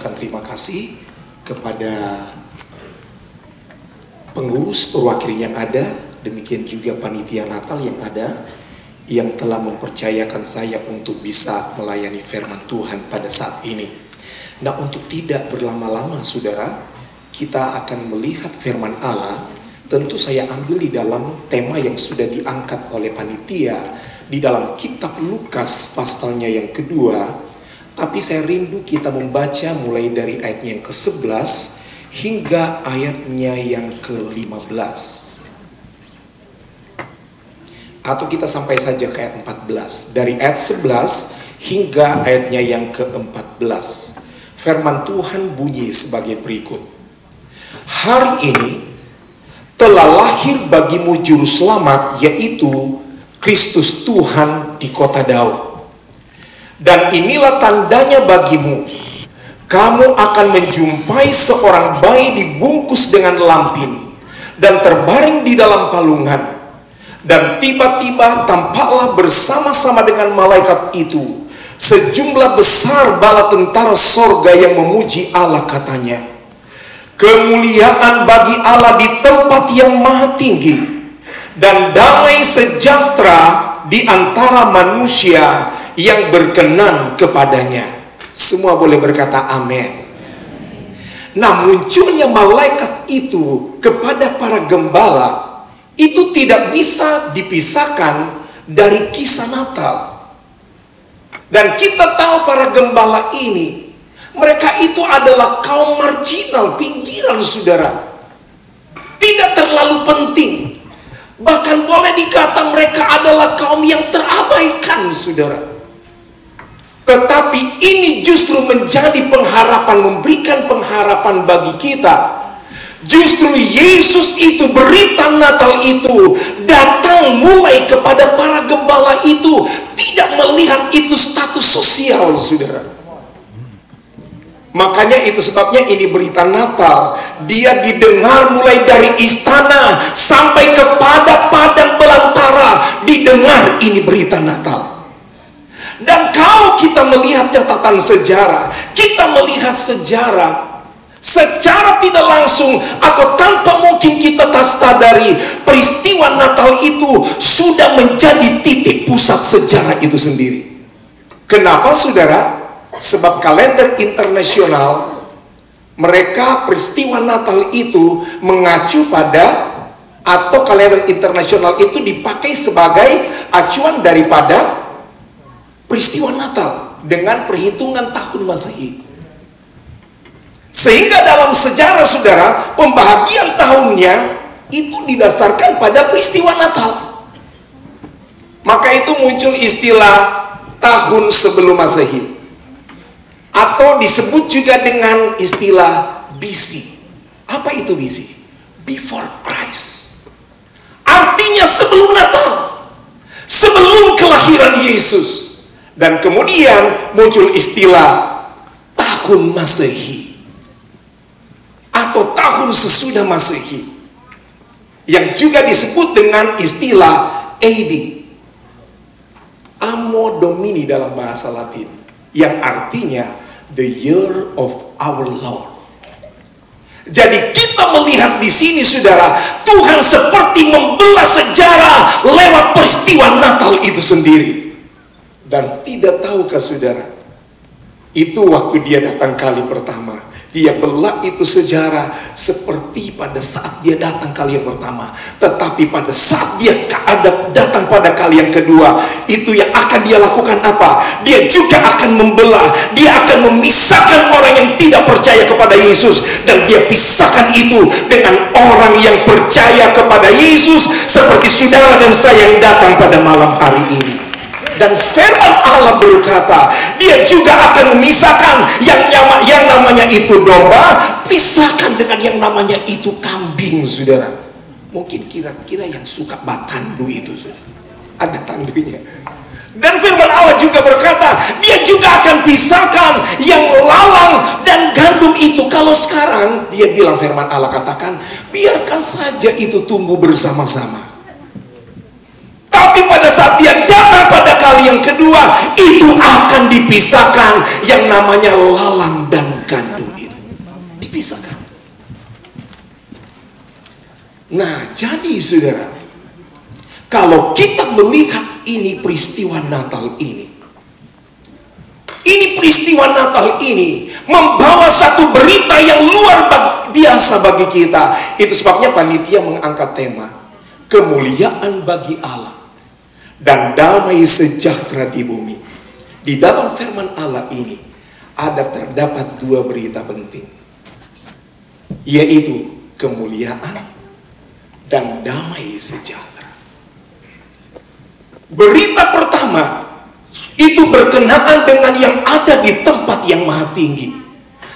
mengucapkan terima kasih kepada pengurus perwakilan yang ada, demikian juga panitia Natal yang ada, yang telah mempercayakan saya untuk bisa melayani firman Tuhan pada saat ini. Nah, untuk tidak berlama-lama saudara, kita akan melihat firman Allah. Tentu saya ambil di dalam tema yang sudah diangkat oleh panitia di dalam kitab Lukas pasalnya yang kedua. Tapi saya rindu kita membaca mulai dari ayatnya yang ke-11 hingga ayatnya yang ke-15. Atau kita sampai saja ke ayat 14. Dari ayat 11 hingga ayatnya yang ke-14. Firman Tuhan bunyi sebagai berikut. Hari ini telah lahir bagimu juru selamat, yaitu Kristus Tuhan di kota Daud. Dan inilah tandanya bagimu, kamu akan menjumpai seorang bayi dibungkus dengan lampin dan terbaring di dalam palungan. Dan tiba-tiba tampaklah bersama-sama dengan malaikat itu sejumlah besar bala tentara sorga yang memuji Allah, katanya, kemuliaan bagi Allah di tempat yang maha tinggi, dan damai sejahtera di antara manusia yang berkenan kepadanya. Semua boleh berkata amin. Nah, munculnya malaikat itu kepada para gembala itu tidak bisa dipisahkan dari kisah Natal. Dan kita tahu para gembala ini, mereka itu adalah kaum marginal, pinggiran saudara, tidak terlalu penting. Bahkan boleh dikata mereka adalah kaum yang terabaikan saudara. Tetapi ini justru menjadi pengharapan, memberikan pengharapan bagi kita. Justru Yesus itu, berita Natal itu datang mulai kepada para gembala itu, tidak melihat itu status sosial saudara. Makanya itu sebabnya ini berita Natal, dia didengar mulai dari istana sampai kepada padang belantara, didengar ini berita Natal. Dan kalau kita melihat catatan sejarah, kita melihat sejarah secara tidak langsung atau tanpa mungkin kita tak sadari, peristiwa Natal itu sudah menjadi titik pusat sejarah itu sendiri. Kenapa saudara? Sebab kalender internasional, mereka peristiwa Natal itu mengacu pada, atau kalender internasional itu dipakai sebagai acuan daripada peristiwa Natal dengan perhitungan tahun Masehi. Sehingga dalam sejarah saudara, pembahagian tahunnya itu didasarkan pada peristiwa Natal. Maka itu muncul istilah tahun sebelum Masehi, atau disebut juga dengan istilah BC. Apa itu BC? Before Christ. Artinya sebelum Natal, sebelum kelahiran Yesus. Dan kemudian muncul istilah tahun Masehi atau tahun sesudah Masehi, yang juga disebut dengan istilah AD, Anno Domini dalam bahasa Latin, yang artinya the year of our Lord. Jadi kita melihat di sini saudara, Tuhan seperti membelah sejarah lewat peristiwa Natal itu sendiri. Dan tidak tahukah saudara, itu waktu dia datang kali pertama, dia belah itu sejarah seperti pada saat dia datang kali yang pertama. Tetapi pada saat dia datang pada kali yang kedua, itu yang akan dia lakukan apa? Dia juga akan membelah, dia akan memisahkan orang yang tidak percaya kepada Yesus, dan dia pisahkan itu dengan orang yang percaya kepada Yesus, seperti saudara dan saya yang datang pada malam hari ini. Dan firman Allah berkata, dia juga akan memisahkan yang namanya itu domba, pisahkan dengan yang namanya itu kambing saudara. Mungkin kira-kira yang suka batandu itu saudara, ada tandunya. Dan firman Allah juga berkata, dia juga akan pisahkan yang lalang dan gandum itu. Kalau sekarang dia bilang, firman Allah katakan, biarkan saja itu tumbuh bersama-sama. Tapi pada saat dia datang pada kali yang kedua, itu akan dipisahkan. Yang namanya lalang dan gandum itu dipisahkan. Nah, jadi saudara, kalau kita melihat ini peristiwa Natal ini peristiwa Natal ini membawa satu berita yang luar biasa bagi kita. Itu sebabnya panitia mengangkat tema kemuliaan bagi Allah dan damai sejahtera di bumi. Di dalam firman Allah ini terdapat dua berita penting, yaitu kemuliaan dan damai sejahtera. Berita pertama itu berkenaan dengan yang ada di tempat yang maha tinggi.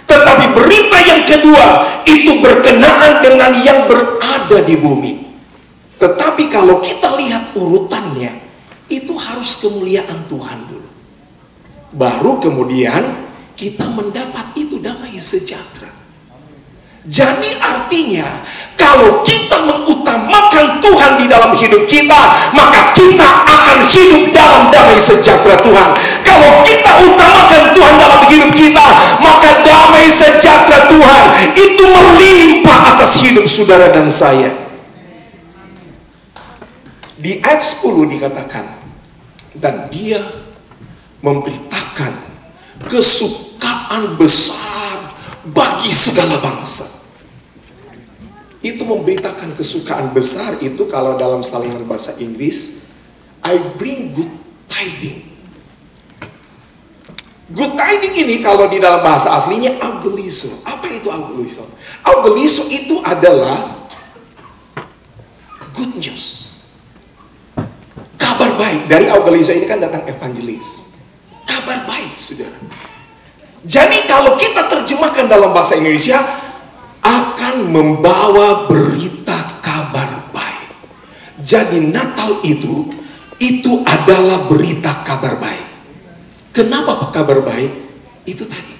Tetapi berita yang kedua itu berkenaan dengan yang berada di bumi. Tetapi kalau kita lihat urutannya, itu harus kemuliaan Tuhan dulu. Baru kemudian kita mendapat itu damai sejahtera. Jadi artinya, kalau kita mengutamakan Tuhan di dalam hidup kita, maka kita akan hidup dalam damai sejahtera Tuhan. Kalau kita utamakan Tuhan dalam hidup kita, maka damai sejahtera Tuhan itu melimpah atas hidup saudara dan saya. Di ayat 10 dikatakan, dan dia memberitakan kesukaan besar bagi segala bangsa. Itu memberitakan kesukaan besar itu kalau dalam salinan bahasa Inggris, I bring good tiding. Good tiding ini kalau di dalam bahasa aslinya augelizo. Apa itu augelizo? Augelizo itu adalah good news, kabar baik. Dari augelizo ini kan datang evangelis, kabar baik saudara. Jadi kalau kita terjemahkan dalam bahasa Indonesia, akan membawa berita kabar baik. Jadi Natal itu adalah berita kabar baik. Kenapa kabar baik? Itu tadi,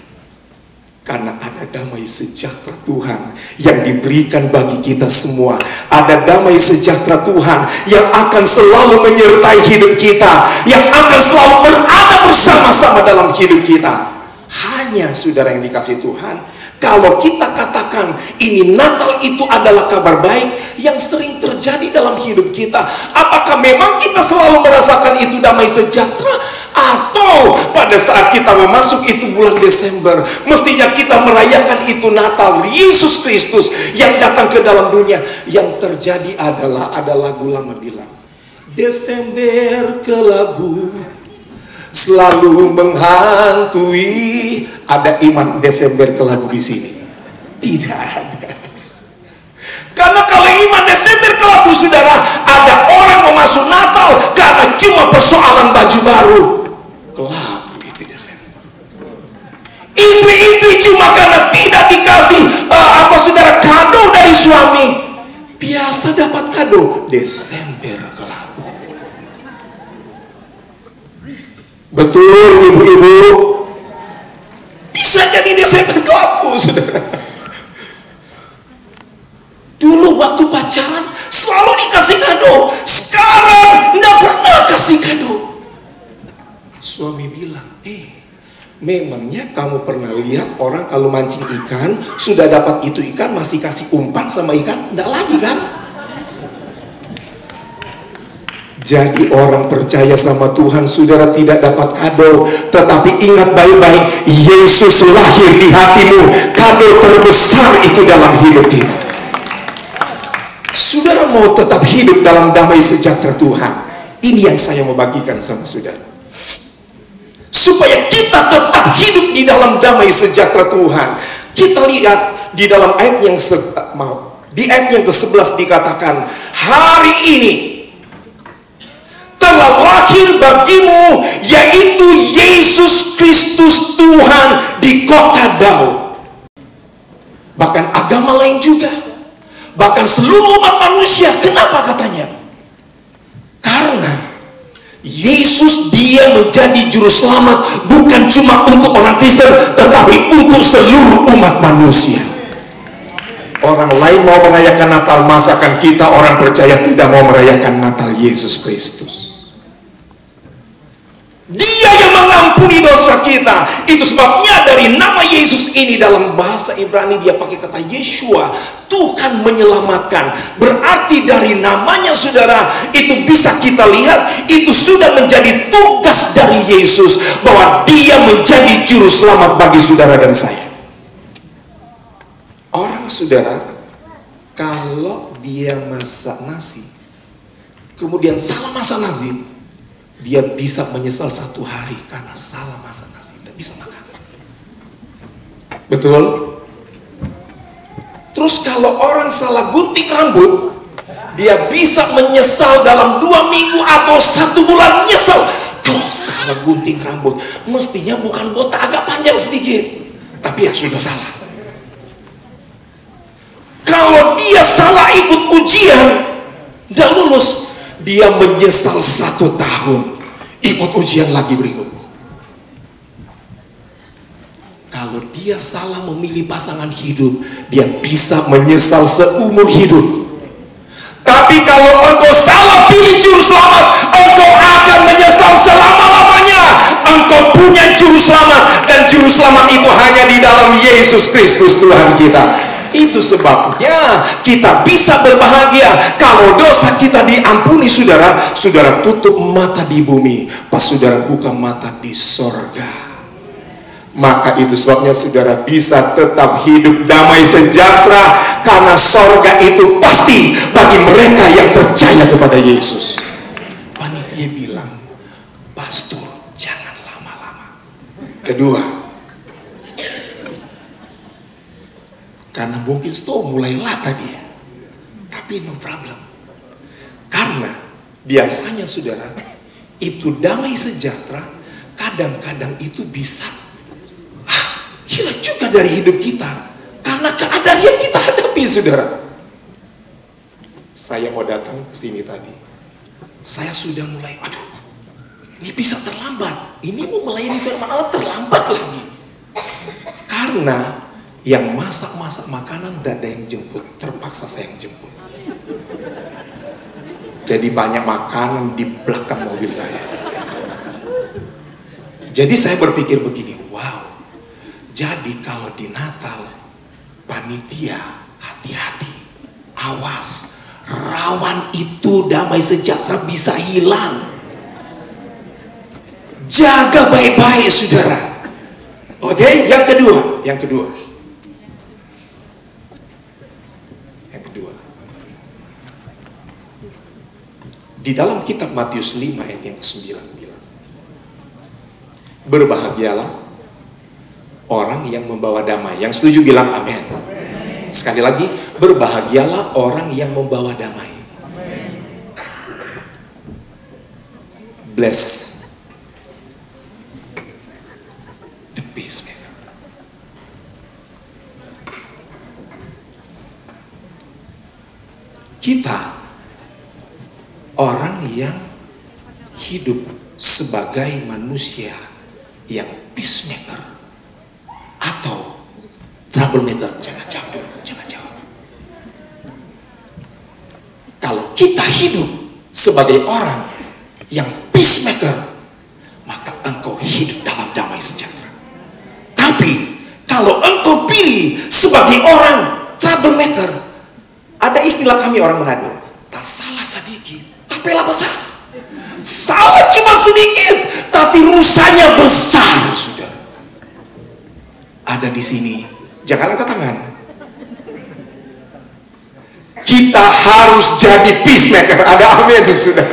karena ada damai sejahtera Tuhan yang diberikan bagi kita semua. Ada damai sejahtera Tuhan yang akan selalu menyertai hidup kita, yang akan selalu berada bersama-sama dalam hidup kita. Hanya saudara yang dikasihi Tuhan, kalau kita katakan ini Natal itu adalah kabar baik yang sering terjadi dalam hidup kita, apakah memang kita selalu merasakan itu damai sejahtera? Atau pada saat kita memasuki itu bulan Desember, mestinya kita merayakan itu Natal Yesus Kristus yang datang ke dalam dunia. Yang terjadi adalah ada lagu lama bilang, Desember kelabu selalu menghantui. Ada iman Desember kelabu di sini? Tidak ada. Karena kalau iman Desember kelabu saudara, ada orang memasuk Natal karena cuma persoalan baju baru. Kelabu itu Desember. Istri-istri cuma karena tidak dikasih saudara kado dari suami, biasa dapat kado. Desember kelabu. Betul ibu-ibu, bisa jadi Desember kelabu saudara. Dulu waktu pacaran selalu dikasih kado, sekarang tidak pernah kasih kado. Suami bilang, memangnya kamu pernah lihat orang kalau mancing ikan, sudah dapat itu ikan masih kasih umpan sama ikan? Tidak lagi kan? Jadi orang percaya sama Tuhan, saudara tidak dapat kado, tetapi ingat baik-baik, Yesus lahir di hatimu. Kado terbesar itu dalam hidup kita. Saudara mau tetap hidup dalam damai sejahtera Tuhan, ini yang saya mau bagikan sama saudara, supaya kita tetap hidup di dalam damai sejahtera Tuhan. Kita lihat di dalam ayat yang di ayat yang ke-11 dikatakan, hari ini telah lahir bagimu, yaitu Yesus Kristus Tuhan di kota Daud. Bahkan agama lain juga, bahkan seluruh umat manusia. Kenapa katanya? Karena Yesus dia menjadi juru selamat bukan cuma untuk orang Kristen, tetapi untuk seluruh umat manusia. Orang lain mau merayakan Natal, masakan kita orang percaya tidak mau merayakan Natal Yesus Kristus? Dia yang mengampuni dosa kita. Itu sebabnya dari nama Yesus ini dalam bahasa Ibrani dia pakai kata Yeshua, Tuhan menyelamatkan. Berarti dari namanya saudara, itu bisa kita lihat, itu sudah menjadi tugas dari Yesus, bahwa dia menjadi juru selamat bagi saudara dan saya. Orang saudara, kalau dia masak nasi, kemudian salah masak nasi, dia bisa menyesal 1 hari karena salah masak nasi, tidak bisa makan. Betul? Terus kalau orang salah gunting rambut, dia bisa menyesal dalam 2 minggu atau 1 bulan nyesal. Tuh, salah gunting rambut, mestinya bukan botak, agak panjang sedikit, tapi ya sudah salah. Kalau dia salah ikut ujian, tidak lulus, dia menyesal 1 tahun, ikut ujian lagi berikut. Kalau dia salah memilih pasangan hidup, dia bisa menyesal seumur hidup. Tapi kalau engkau salah pilih juru selamat, engkau akan menyesal selama-lamanya. Engkau punya juru selamat, dan juru selamat itu hanya di dalam Yesus Kristus Tuhan kita. Itu sebabnya kita bisa berbahagia kalau dosa kita diampuni saudara. Saudara tutup mata di bumi, pas saudara buka mata di sorga. Maka itu sebabnya saudara bisa tetap hidup damai sejahtera, karena sorga itu pasti bagi mereka yang percaya kepada Yesus. Panitia bilang, pastor jangan lama-lama. Kedua, karena mungkin mulai lata dia, tapi no problem. Karena biasanya saudara, itu damai sejahtera kadang-kadang itu bisa hilang juga dari hidup kita, karena keadaan yang kita hadapi saudara. Saya mau datang ke sini tadi, saya sudah mulai, aduh, ini bisa terlambat, ini mau melayani firman Allah terlambat lagi. Karena yang masak-masak makanan tidak ada yang jemput, terpaksa saya yang jemput. Jadi banyak makanan di belakang mobil saya. Jadi saya berpikir begini, wow, jadi kalau di Natal, panitia hati-hati, awas, rawan itu damai sejahtera bisa hilang. Jaga baik-baik saudara. Oke, yang kedua. Di dalam kitab Matius 5 ayat yang ke-9 bilang, berbahagialah orang yang membawa damai. Yang setuju bilang amin. Sekali lagi, berbahagialah orang yang membawa damai. Bless the peacemaker. Kita orang yang hidup sebagai manusia yang peacemaker atau troublemaker, jangan jawab dulu, jangan jawab. Kalau kita hidup sebagai orang yang peacemaker, maka engkau hidup dalam damai sejahtera. Tapi kalau engkau pilih sebagai orang troublemaker, ada istilah kami orang Manado, tak salah sedikit, tapi lah besar. Salah cuma sedikit, tapi rusanya besar, sudah. Ada di sini, jangan angkat tangan. Kita harus jadi peacemaker. Ada amin, sudah.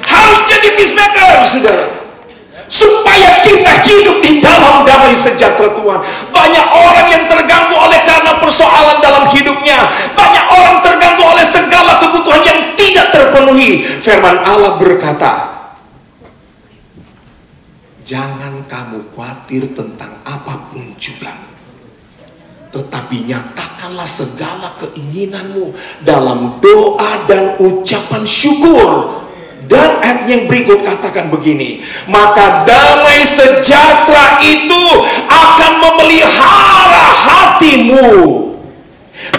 Harus jadi peacemaker, saudara, supaya kita hidup di dalam damai sejahtera Tuhan. Banyak orang yang terganggu oleh karena persoalan dalam hidupnya. Banyak orang terganggu oleh segala kebutuhan yang tidak terpenuhi. Firman Allah berkata, jangan kamu khawatir tentang apapun juga, tetapi nyatakanlah segala keinginanmu dalam doa dan ucapan syukur. Dan ayat yang berikut katakan begini, maka damai sejahtera itu akan memelihara hatimu.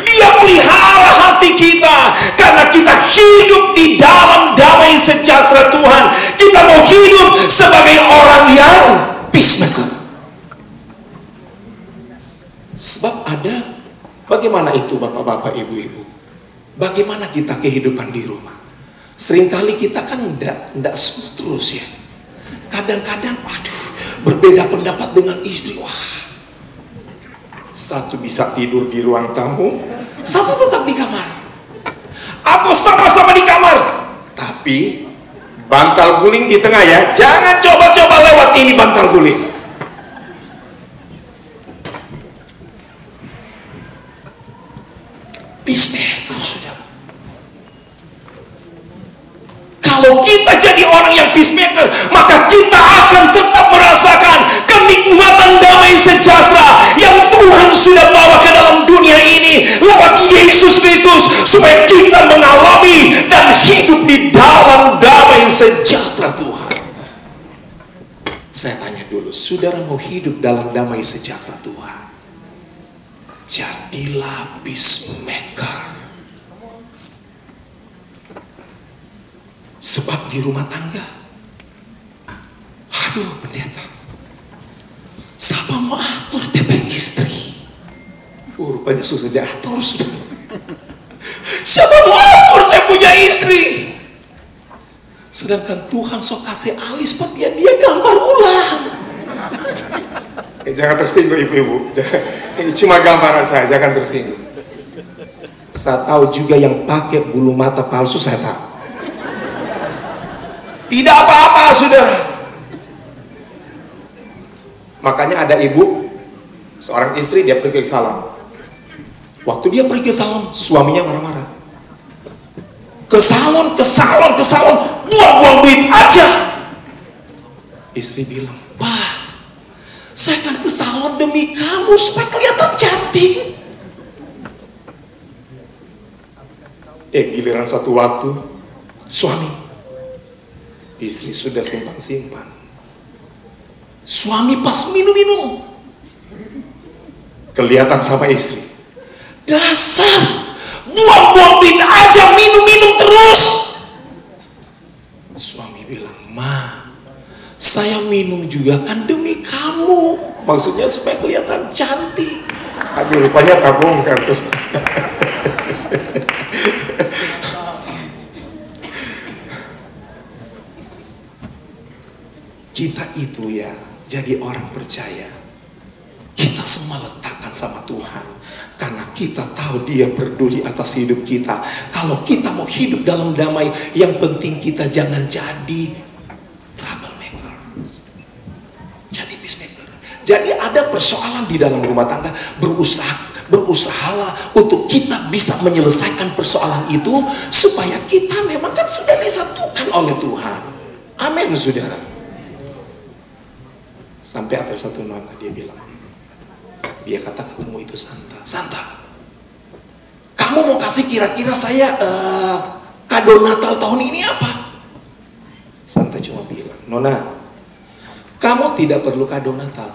Dia pelihara hati kita, karena kita hidup di dalam damai sejahtera Tuhan. Kita mau hidup sebagai orang yang peacemaker. Sebab ada, bagaimana itu bapak-bapak, ibu-ibu? Bagaimana kita kehidupan di rumah? Seringkali kita kan enggak smooth terus ya. Kadang-kadang, aduh, berbeda pendapat dengan istri. Wah, satu bisa tidur di ruang tamu, satu tetap di kamar. Atau sama-sama di kamar, tapi bantal guling di tengah ya. Jangan coba-coba lewat ini bantal guling. Peacemaker, saudara. Kalau kita jadi orang yang peacemaker, maka kita akan tetap merasakan kenikmatan damai sejahtera yang Tuhan sudah bawa ke dalam dunia ini lewat Yesus Kristus, supaya kita mengalami dan hidup di dalam damai sejahtera Tuhan. Saya tanya dulu, saudara mau hidup dalam damai sejahtera Tuhan? Jadilah peacemaker. Sebab di rumah tangga, aduh pendeta, siapa mau atur TP istri? Rupanya susah diatur sudah. Siapa mau atur saya punya istri? Sedangkan Tuhan sok kasih alis buat dia gambar ulang. Jangan tersinggung ibu-ibu. Ini cuma gambaran saya, jangan tersinggung. Saya tahu juga yang pakai bulu mata palsu, saya tahu. Tidak apa-apa, saudara. Makanya ada ibu, seorang istri, dia pergi ke salon. Waktu dia pergi ke salon, suaminya marah-marah. Ke salon, buang-buang duit aja. Istri bilang, "Pak, saya akan ke salon demi kamu supaya kelihatan cantik." Giliran satu waktu, suami, istri sudah simpan-simpan. Suami pas minum-minum, kelihatan sama istri, "Dasar, buang-buang duit aja, minum-minum terus." Suami bilang, "Ma, saya minum juga kan demi kamu." Maksudnya supaya kelihatan cantik. Aduh, rupanya tabung kan tuh. Kita itu ya, jadi orang percaya, kita semua letakkan sama Tuhan, karena kita tahu Dia peduli atas hidup kita. Kalau kita mau hidup dalam damai, yang penting kita jangan jadi troublemaker, jadi peacemaker. Jadi ada persoalan di dalam rumah tangga, berusahalah untuk kita bisa menyelesaikan persoalan itu, supaya kita memang kan sudah disatukan oleh Tuhan. Amin, saudara. Sampai ada satu nona, dia bilang, dia kata ketemu itu Santa, kamu mau kasih kira-kira saya kado Natal tahun ini apa? Santa cuma bilang, "Nona, kamu tidak perlu kado Natal,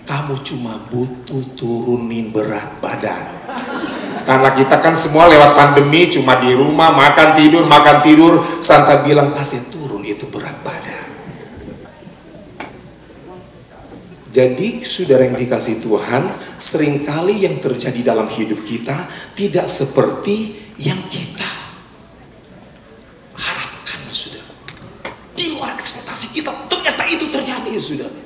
kamu cuma butuh turunin berat badan." Karena kita kan semua lewat pandemi cuma di rumah makan tidur. Santa bilang, kasih turun itu berat badan. Jadi saudara yang dikasih Tuhan, seringkali yang terjadi dalam hidup kita tidak seperti yang kita harapkan, saudara. Di luar ekspektasi kita, ternyata itu terjadi, saudara.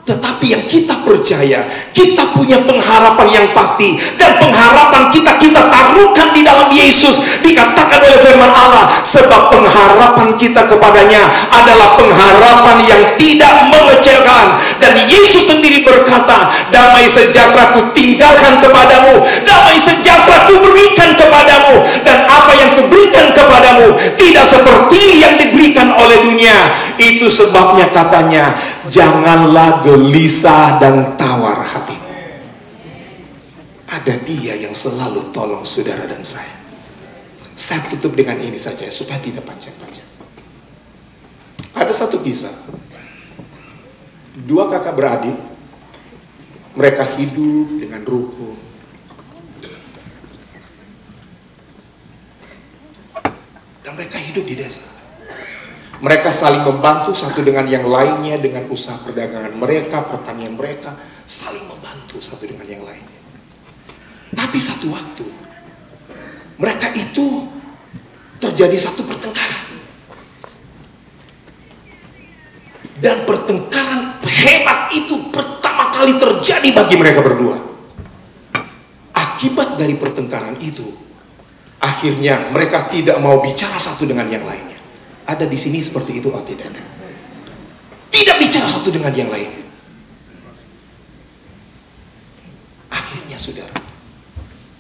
Tetapi yang kita percaya, kita punya pengharapan yang pasti, dan pengharapan kita taruhkan di dalam Yesus. Dikatakan oleh firman Allah, sebab pengharapan kita kepadanya adalah pengharapan yang tidak mengecewakan. Dan Yesus sendiri berkata, "Damai sejahtera ku tinggalkan kepadamu, damai sejahtera ku berikan kepadamu, dan apa yang ku berikan kepadamu tidak seperti yang diberikan oleh dunia." Itu sebabnya katanya, janganlah gelisah dan tawar hatimu. Ada Dia yang selalu tolong saudara dan saya. Saya tutup dengan ini saja supaya tidak panjang-panjang. Ada satu kisah, dua kakak beradik, mereka hidup dengan rukun. Mereka saling membantu satu dengan yang lainnya dengan usaha perdagangan mereka, pertanian mereka, saling membantu satu dengan yang lainnya. Tapi satu waktu, mereka itu terjadi satu pertengkaran. Dan pertengkaran hebat itu pertama kali terjadi bagi mereka berdua. Akibat dari pertengkaran itu, akhirnya mereka tidak mau bicara satu dengan yang lainnya. Ada di sini seperti itu? Oh, tidak ada. Tidak bicara satu dengan yang lainnya. Akhirnya saudara,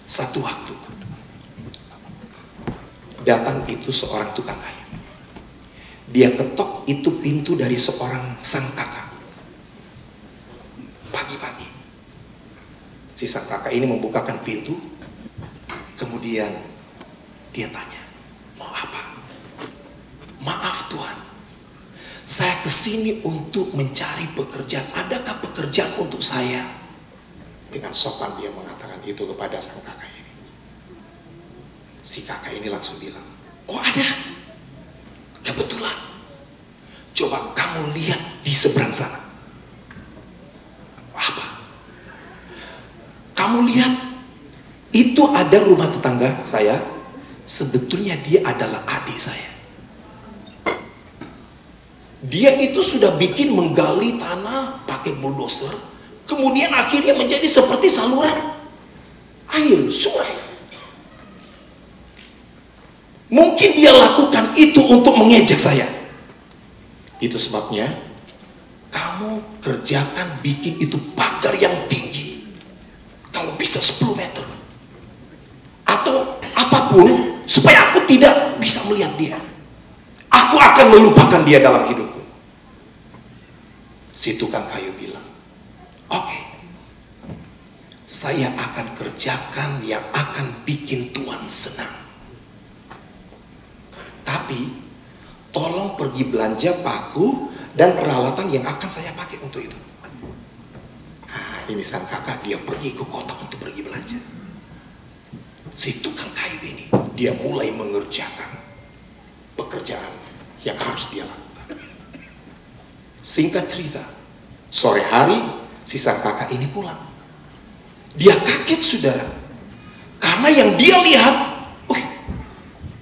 satu waktu datang itu seorang tukang kayu. Dia ketok itu pintu dari seorang sang kakak. Pagi-pagi si sang kakak ini membukakan pintu. Kemudian dia tanya, mau apa? Maaf Tuhan, saya kesini untuk mencari pekerjaan. Adakah pekerjaan untuk saya? Dengan sopan dia mengatakan itu kepada sang kakak ini. Si kakak ini langsung bilang, oh ada, kebetulan. Coba kamu lihat di seberang sana. Apa? Kamu lihat, itu ada rumah tetangga saya. Sebetulnya dia adalah adik saya. Dia itu sudah bikin menggali tanah pakai bulldozer, kemudian akhirnya menjadi seperti saluran air, sungai. Mungkin dia lakukan itu untuk mengejek saya. Itu sebabnya kamu kerjakan bikin itu pagar yang tinggi, kalau bisa 10 meter atau apapun, supaya aku tidak bisa melihat dia. Aku akan melupakan dia dalam hidupku. Si tukang kayu bilang, oke, saya akan kerjakan yang akan bikin Tuhan senang. Tapi tolong pergi belanja paku dan peralatan yang akan saya pakai untuk itu. Nah, ini sang kakak, dia pergi ke kota untuk pergi belanja. Si tukang kayu ini, dia mulai mengerjakan pekerjaan yang harus dia lakukan. Singkat cerita, sore hari si sang kakak ini pulang. Dia kaget saudara, karena yang dia lihat,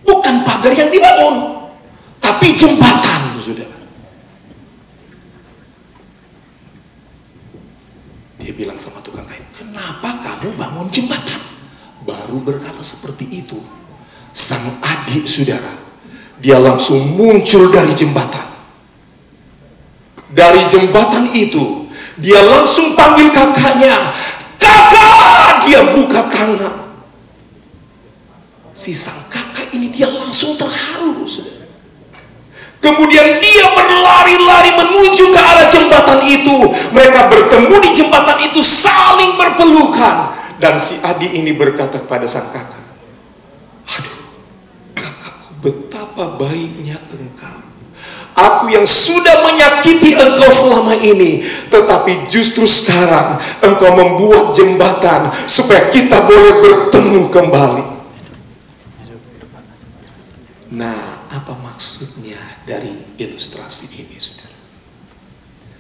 bukan pagar yang dibangun, tapi jembatan saudara. Dia bilang sama tukang kayu, kenapa kamu bangun jembatan? Baru berkata seperti itu, sang adik saudara, dia langsung muncul dari jembatan. Dari jembatan itu, dia langsung panggil kakaknya. Kakak! Dia buka tangan. Si sang kakak ini dia langsung terharu. Kemudian dia berlari-lari menuju ke arah jembatan itu. Mereka bertemu di jembatan itu, saling berpelukan. Dan si adik ini berkata kepada sang kakak, aduh, kakakku, betapa baiknya engkau. Aku yang sudah menyakiti engkau selama ini, tetapi justru sekarang engkau membuat jembatan supaya kita boleh bertemu kembali. Nah, apa maksudnya dari ilustrasi ini, saudara?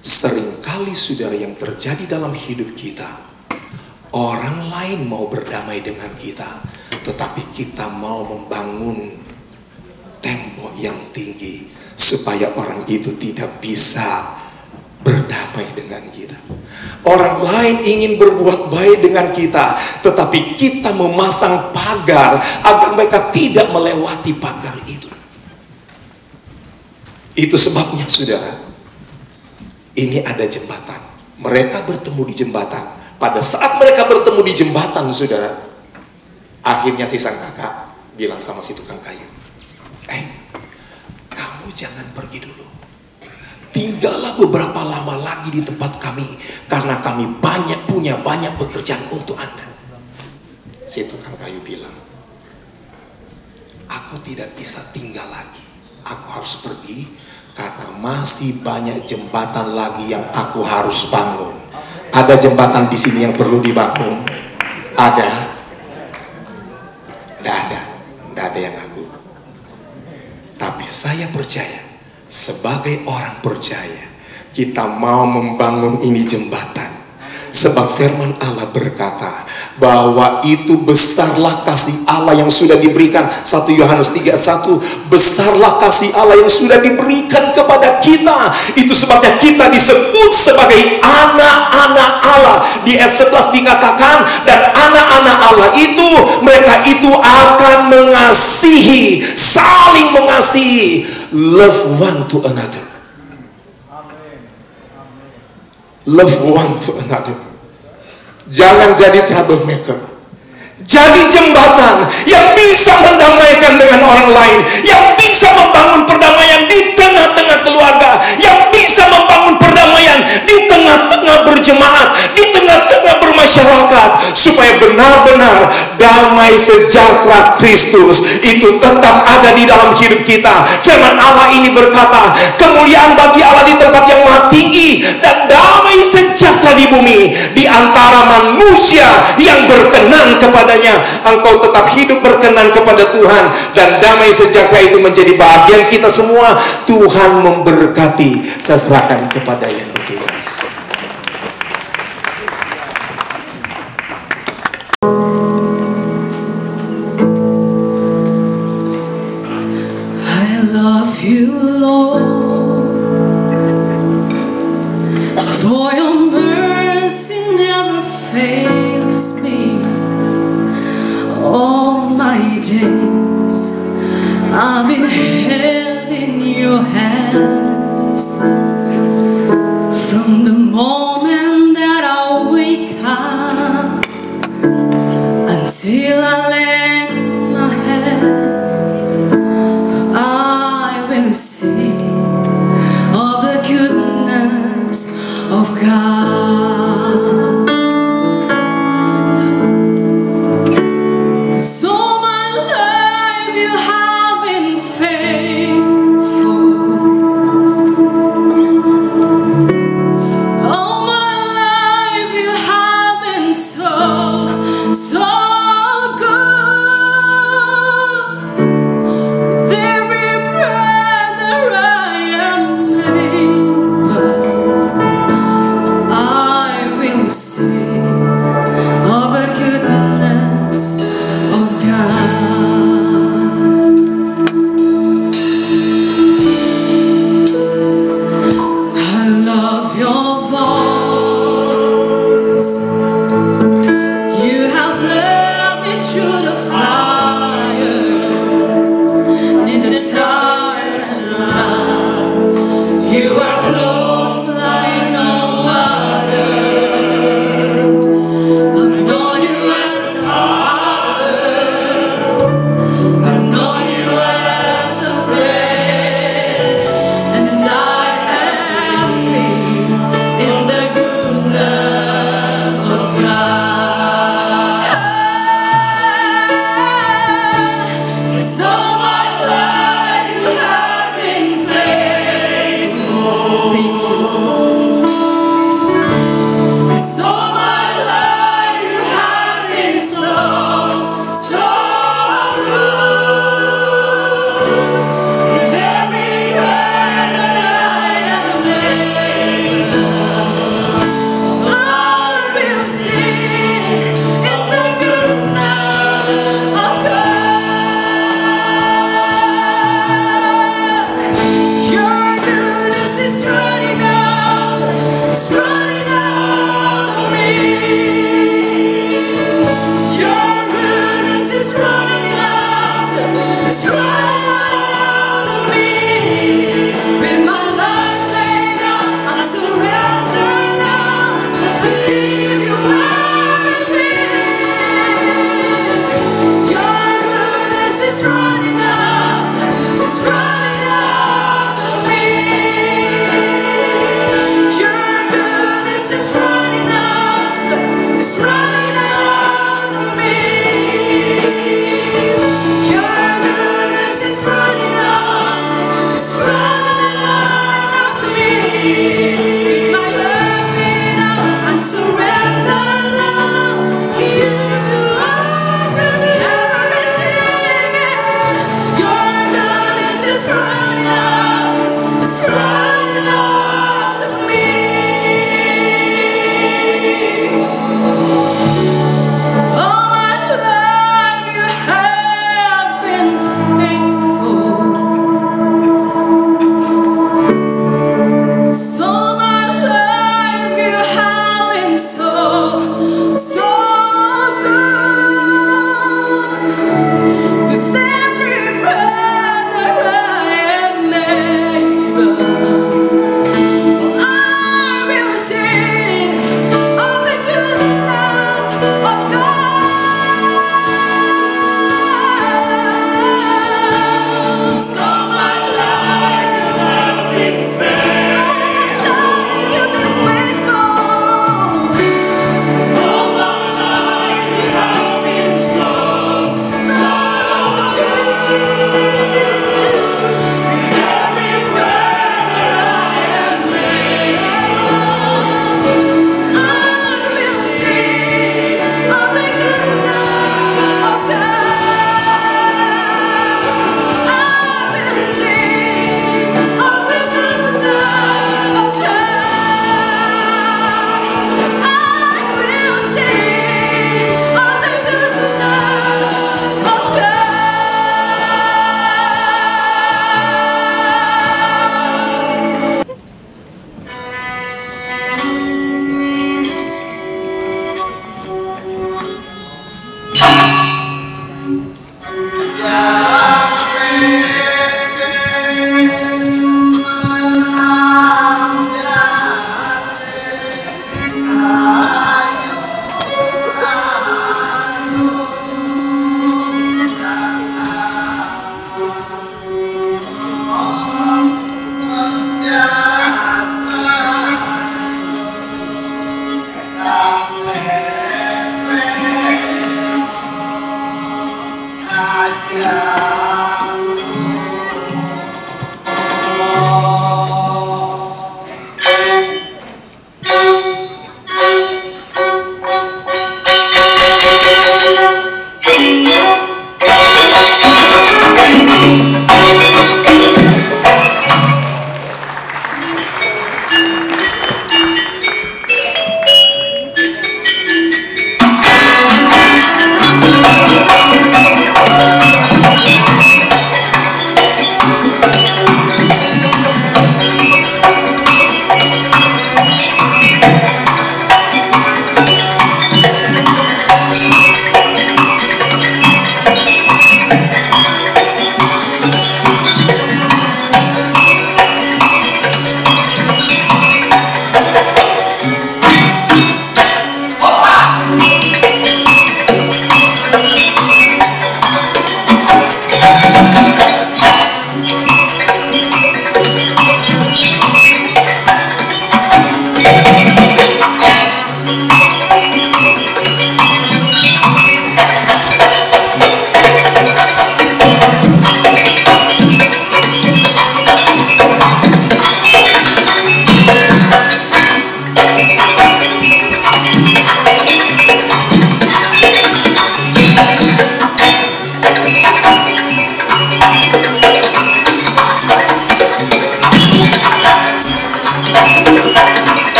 Seringkali saudara, yang terjadi dalam hidup kita, orang lain mau berdamai dengan kita, tetapi kita mau membangun tembok yang tinggi supaya orang itu tidak bisa berdamai dengan kita. Orang lain ingin berbuat baik dengan kita, tetapi kita memasang pagar agar mereka tidak melewati pagar itu. Itu sebabnya saudara, ini ada jembatan. Mereka bertemu di jembatan. Pada saat mereka bertemu di jembatan saudara, akhirnya si sang kakak bilang sama si tukang kayu, kamu jangan pergi dulu, tinggallah beberapa lama lagi di tempat kami, karena kami punya banyak pekerjaan untuk Anda. Si tukang kayu bilang, aku tidak bisa tinggal lagi, aku harus pergi, karena masih banyak jembatan lagi yang aku harus bangun. Ada jembatan di sini yang perlu dibangun? Ada? Tidak ada yang aku. Tapi saya percaya sebagai orang percaya, kita mau membangun ini jembatan. Sebab firman Allah berkata bahwa itu besarlah kasih Allah yang sudah diberikan. 1 Yohanes 3:1, besarlah kasih Allah yang sudah diberikan kepada kita. Itu sebabnya kita disebut sebagai anak-anak Allah. Di ayat 11 dikatakan, dan anak-anak Allah itu, mereka itu akan mengasihi, saling mengasihi, love one to another. Love one to another. Jangan jadi troublemaker. Jadi jembatan yang bisa mendamaikan dengan orang lain, yang bisa membangun perdamaian di tengah-tengah keluarga, yang bisa membangun perdamaian di tengah-tengah berjemaat, di tengah-tengah bermasyarakat, supaya benar-benar damai sejahtera Kristus itu tetap ada di dalam hidup kita. Firman Allah ini berkata, kemuliaan bagi Allah di tempat yang maha tinggi, dan damai sejahtera di bumi di antara manusia yang berkenan kepadanya. Engkau tetap hidup berkenan kepada Tuhan, dan damai sejahtera itu menjadi bagian kita semua. Tuhan memberkati. Saya serahkan kepada yang bertugas. I love you, Lord, for your mercy never fails me. All my days I've been held in your hands. From the moment that I wake up until I lay my head, I will sing of the goodness of God. So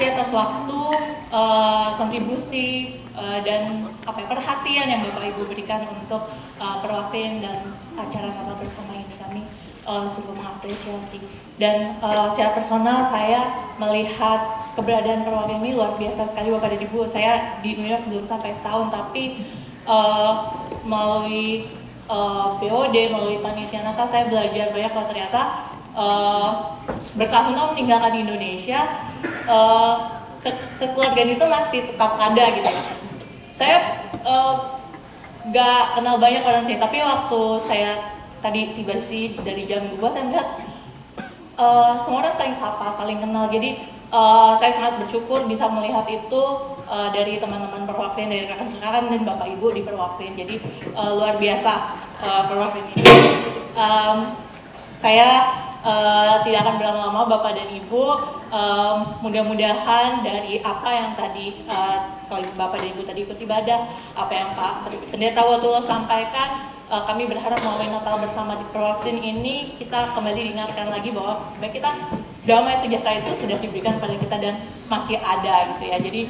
Atas waktu, kontribusi, dan perhatian yang Bapak Ibu berikan untuk perwakilan dan acara Natal bersama ini, kami sungguh mengapresiasi. Dan secara personal saya melihat keberadaan perwakilan ini luar biasa sekali Bapak dan Ibu. Saya di New York belum sampai setahun, tapi melalui BOD, melalui panitia Natal saya belajar banyak bahwa ternyata bertahun-tahun meninggalkan Indonesia, kekeluargaan itu masih tetap ada gitu ya. Saya gak kenal banyak orang sini, tapi waktu saya tadi tiba sih dari jam 2 saya melihat semua orang saling sapa, saling kenal. Jadi saya sangat bersyukur bisa melihat itu dari teman-teman perwakilan, dari rekan-rekan dan Bapak Ibu di perwakilan. Jadi luar biasa perwakilan ini. Saya tidak akan berlama-lama Bapak dan Ibu, mudah-mudahan dari apa yang tadi kalau Bapak dan Ibu tadi ikut ibadah, apa yang Pak Pendeta Watullah sampaikan, kami berharap melalui Natal bersama di perwakilan ini kita kembali diingatkan lagi bahwa sebenarnya kita damai sejahtera itu sudah diberikan pada kita dan masih ada gitu ya. Jadi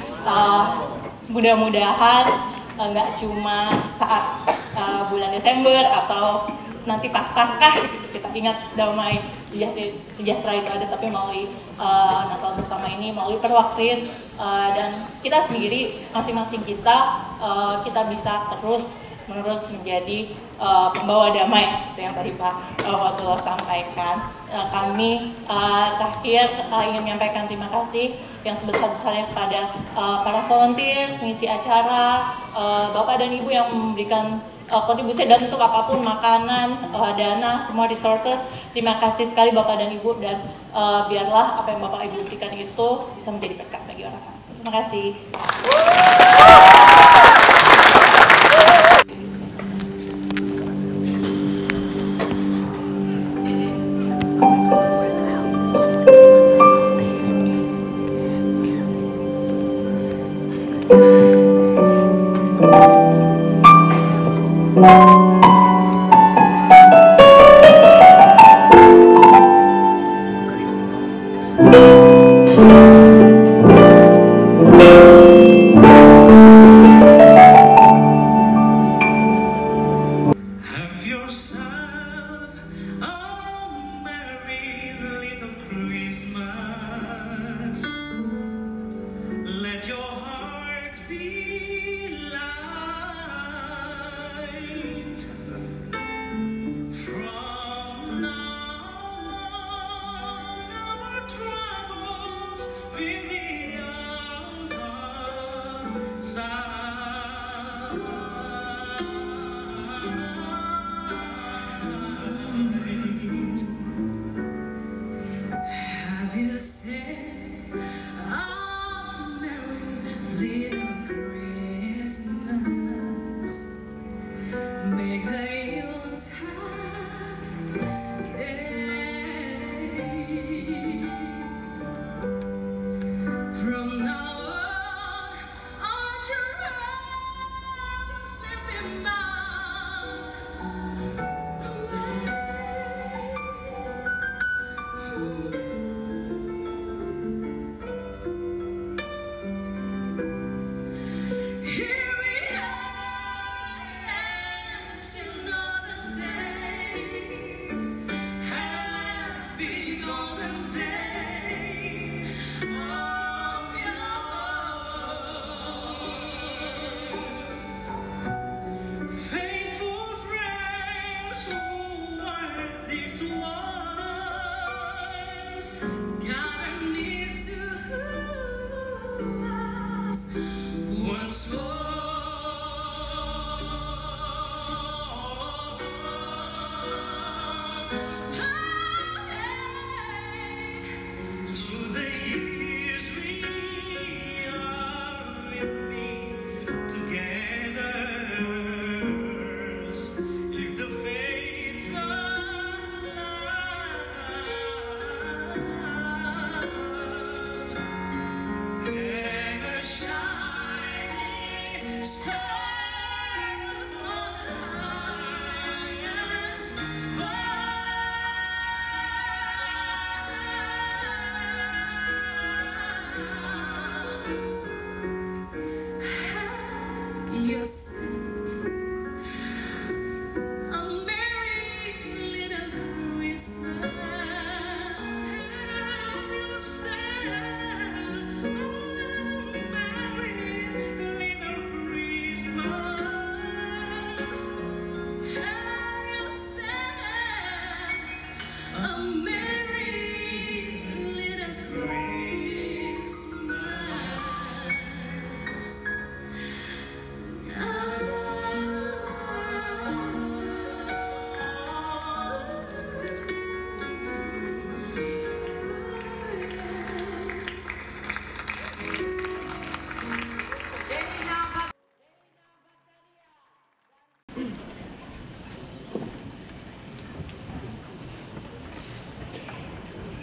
mudah-mudahan nggak cuma saat bulan Desember atau nanti pas Paskah kita ingat damai sejahtera itu ada, tapi melalui Natal bersama ini, melalui perwakilan dan kita sendiri masing-masing kita bisa terus menerus menjadi pembawa damai seperti yang tadi Pak Watullah sampaikan. Kami terakhir ingin menyampaikan terima kasih yang sebesar-besarnya kepada para volunteers, pengisi acara, Bapak dan Ibu yang memberikan kontribusi dan untuk apapun, makanan, dana, semua resources. Terima kasih sekali Bapak dan Ibu, dan biarlah apa yang Bapak Ibu berikan itu bisa menjadi berkat bagi orang lain. Terima kasih.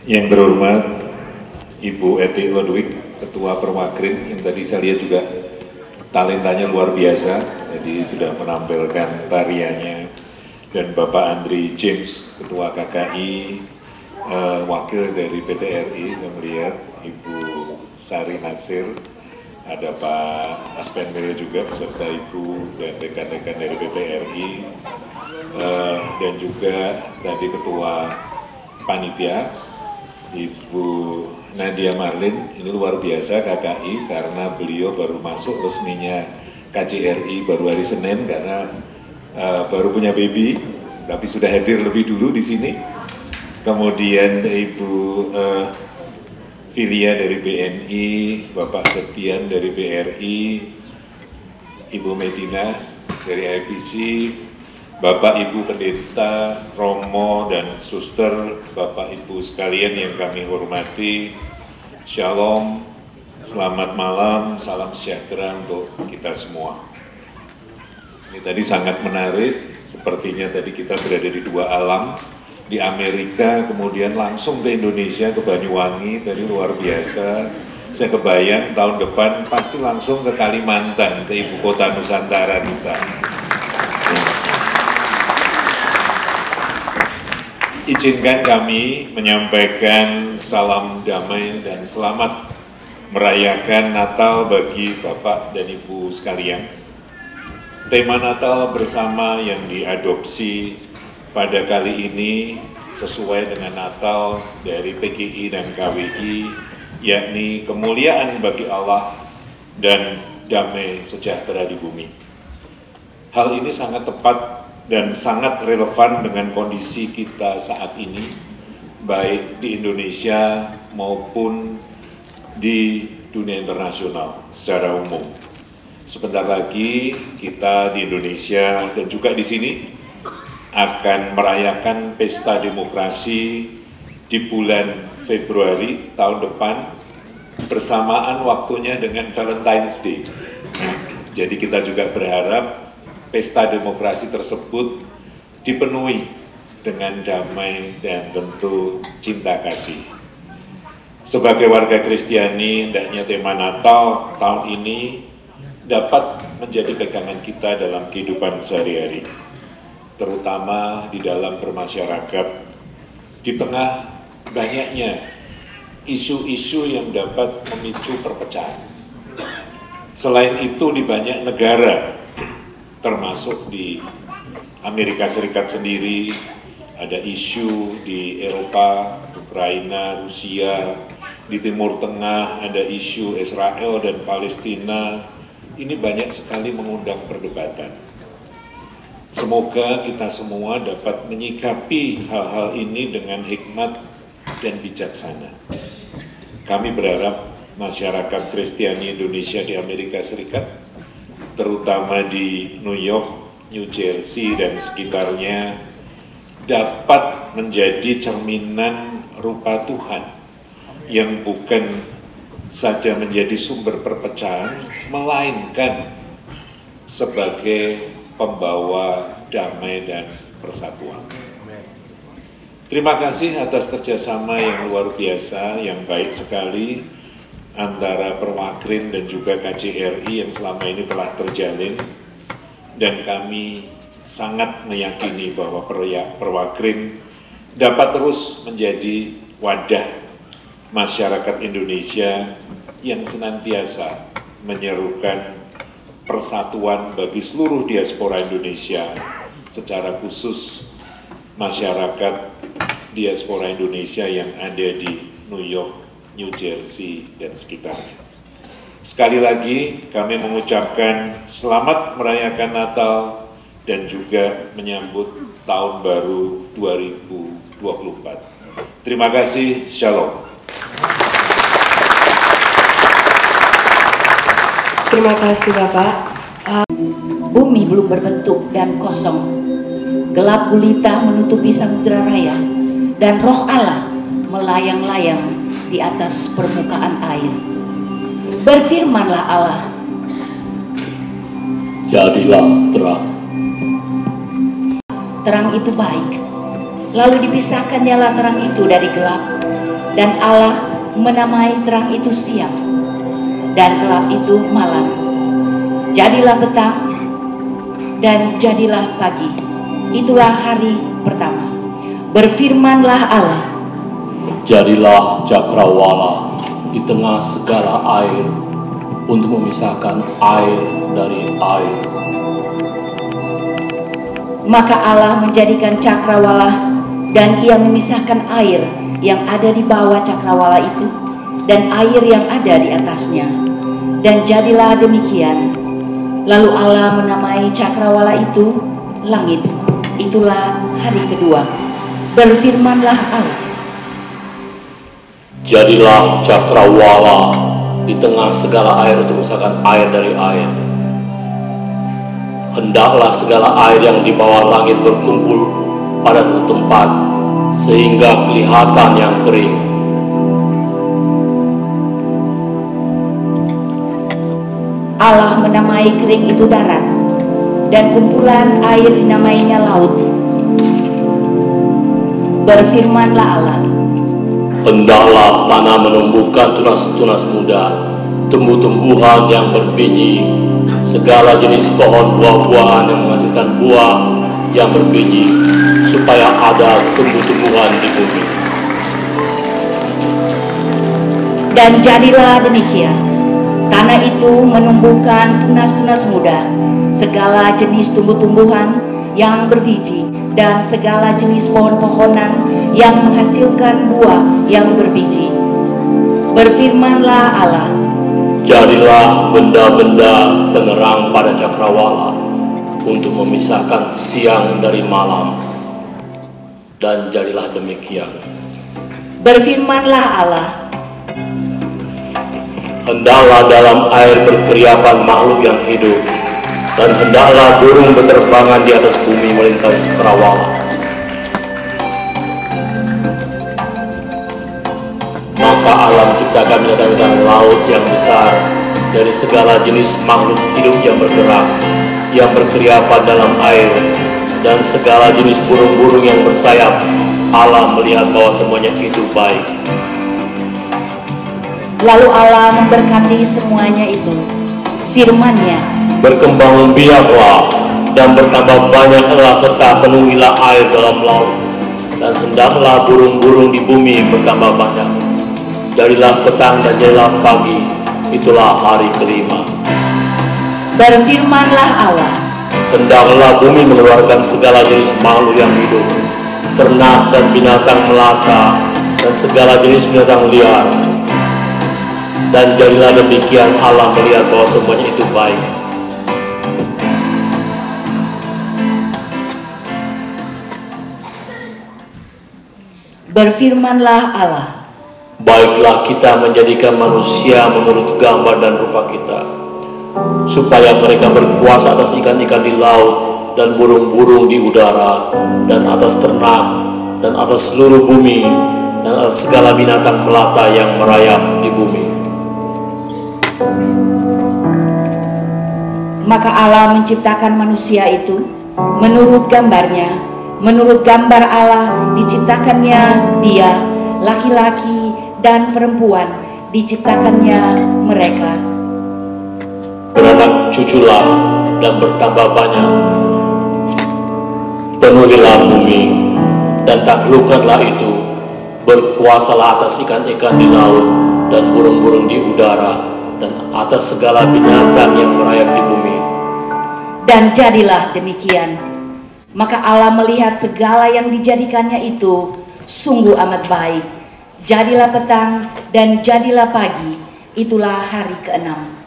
Yang terhormat Ibu Eti Lodwig, Ketua Perwakrin, yang tadi saya lihat juga talentanya luar biasa, jadi sudah menampilkan tariannya, dan Bapak Andri James, Ketua KKI, Wakil dari PT RI, saya melihat Ibu Sari Nasir, ada Pak Aspenmil juga beserta Ibu dan rekan-rekan dari PT RI, dan juga tadi Ketua Panitia, Ibu Nadia Marlin. Ini luar biasa KKI karena beliau baru masuk resminya KJRI baru hari Senin karena baru punya baby, tapi sudah hadir lebih dulu di sini. Kemudian Ibu Filia dari BNI, Bapak Septian dari BRI, Ibu Medina dari IPC, Bapak Ibu Pendeta, Romo, dan Suster, Bapak Ibu sekalian yang kami hormati, Shalom, selamat malam, salam sejahtera untuk kita semua. Ini tadi sangat menarik, sepertinya tadi kita berada di dua alam, di Amerika, kemudian langsung ke Indonesia, ke Banyuwangi, tadi luar biasa. Saya kebayang tahun depan pasti langsung ke Kalimantan, ke ibu kota Nusantara kita. Izinkan kami menyampaikan salam damai dan selamat merayakan Natal bagi Bapak dan Ibu sekalian. Tema Natal bersama yang diadopsi pada kali ini sesuai dengan Natal dari PGI dan KWI, yakni kemuliaan bagi Allah dan damai sejahtera di bumi. Hal ini sangat tepat dan sangat relevan dengan kondisi kita saat ini, baik di Indonesia maupun di dunia internasional secara umum. Sebentar lagi kita di Indonesia dan juga di sini akan merayakan pesta demokrasi di bulan Februari tahun depan bersamaan waktunya dengan Valentine's Day. Jadi kita juga berharap pesta demokrasi tersebut dipenuhi dengan damai dan tentu cinta kasih. Sebagai warga Kristiani, hendaknya tema Natal tahun ini dapat menjadi pegangan kita dalam kehidupan sehari-hari, terutama di dalam bermasyarakat, di tengah banyaknya isu-isu yang dapat memicu perpecahan. Selain itu di banyak negara, termasuk di Amerika Serikat sendiri, ada isu di Eropa, Ukraina, Rusia, di Timur Tengah ada isu Israel dan Palestina. Ini banyak sekali mengundang perdebatan. Semoga kita semua dapat menyikapi hal-hal ini dengan hikmat dan bijaksana. Kami berharap masyarakat Kristiani Indonesia di Amerika Serikat, terutama di New York, New Jersey, dan sekitarnya, dapat menjadi cerminan rupa Tuhan yang bukan saja menjadi sumber perpecahan, melainkan sebagai pembawa damai dan persatuan. Terima kasih atas kerjasama yang luar biasa, yang baik sekali antara Perwakrin dan juga KJRI yang selama ini telah terjalin, dan kami sangat meyakini bahwa Perwakrin dapat terus menjadi wadah masyarakat Indonesia yang senantiasa menyerukan persatuan bagi seluruh diaspora Indonesia, secara khusus masyarakat diaspora Indonesia yang ada di New York, New Jersey, dan sekitarnya. Sekali lagi kami mengucapkan selamat merayakan Natal dan juga menyambut Tahun Baru 2024. Terima kasih, Shalom. Terima kasih Bapak. Bumi belum berbentuk dan kosong. Gelap gulita menutupi samudera raya, dan roh Allah melayang-layang di atas permukaan air. Berfirmanlah Allah, jadilah terang. Terang itu baik. Lalu dipisahkan nyala terang itu dari gelap, dan Allah menamai terang itu siang, dan gelap itu malam. Jadilah petang dan jadilah pagi. Itulah hari pertama. Berfirmanlah Allah, jadilah cakrawala di tengah segala air untuk memisahkan air dari air. Maka Allah menjadikan cakrawala, dan ia memisahkan air yang ada di bawah cakrawala itu dan air yang ada di atasnya. Dan jadilah demikian. Lalu Allah menamai cakrawala itu langit. Itulah hari kedua. Berfirmanlah Allah, jadilah cakrawala di tengah segala air untuk memisahkan air dari air. Hendaklah segala air yang di bawah langit berkumpul pada satu tempat, sehingga kelihatan yang kering. Allah menamai kering itu darat, dan kumpulan air dinamainya laut. Berfirmanlah Allah, hendaklah tanah menumbuhkan tunas-tunas muda, tumbuh-tumbuhan yang berbiji, segala jenis pohon buah-buahan yang menghasilkan buah yang berbiji, supaya ada tumbuh-tumbuhan di bumi. Dan jadilah demikian. Tanah itu menumbuhkan tunas-tunas muda, segala jenis tumbuh-tumbuhan yang berbiji, dan segala jenis pohon-pohonan yang menghasilkan buah yang berbiji. Berfirmanlah Allah, jadilah benda-benda penerang pada cakrawala untuk memisahkan siang dari malam. Dan jadilah demikian. Berfirmanlah Allah, hendaklah dalam air berkeriapan makhluk yang hidup, dan hendaklah burung berterbangan di atas bumi melintas cakrawala. Maka Allah menciptakan binatang-binatang laut yang besar dari segala jenis makhluk hidup yang bergerak, yang berkeriapan dalam air, dan segala jenis burung-burung yang bersayap. Allah melihat bahwa semuanya itu baik. Lalu Allah memberkati semuanya itu. Firman-Nya, berkembang biaklah dan bertambah banyaklah serta penuhilah air dalam laut, dan hendaklah burung-burung di bumi bertambah banyak. Jadilah petang dan jadilah pagi, itulah hari kelima. berfirmanlah Allah, hendaklah bumi mengeluarkan segala jenis makhluk yang hidup, ternak dan binatang melata, dan segala jenis binatang liar. Dan jadilah demikian. Allah melihat bahwa semuanya itu baik. berfirmanlah Allah, Baiklah kita menjadikan manusia menurut gambar dan rupa kita, supaya mereka berkuasa atas ikan-ikan di laut, dan burung-burung di udara, dan atas ternak, dan atas seluruh bumi, dan atas segala binatang melata yang merayap di bumi. Maka Allah menciptakan manusia itu menurut gambarnya, menurut gambar Allah diciptakannya dia, laki-laki dan perempuan diciptakannya mereka. Beranak cuculah dan bertambah banyak, penuhilah bumi dan taklukkanlah itu, berkuasalah atas ikan-ikan di laut dan burung-burung di udara, dan atas segala binatang yang merayap di bumi. Dan jadilah demikian. Maka Allah melihat segala yang dijadikannya itu sungguh amat baik. Jadilah petang dan jadilah pagi, itulah hari ke-6.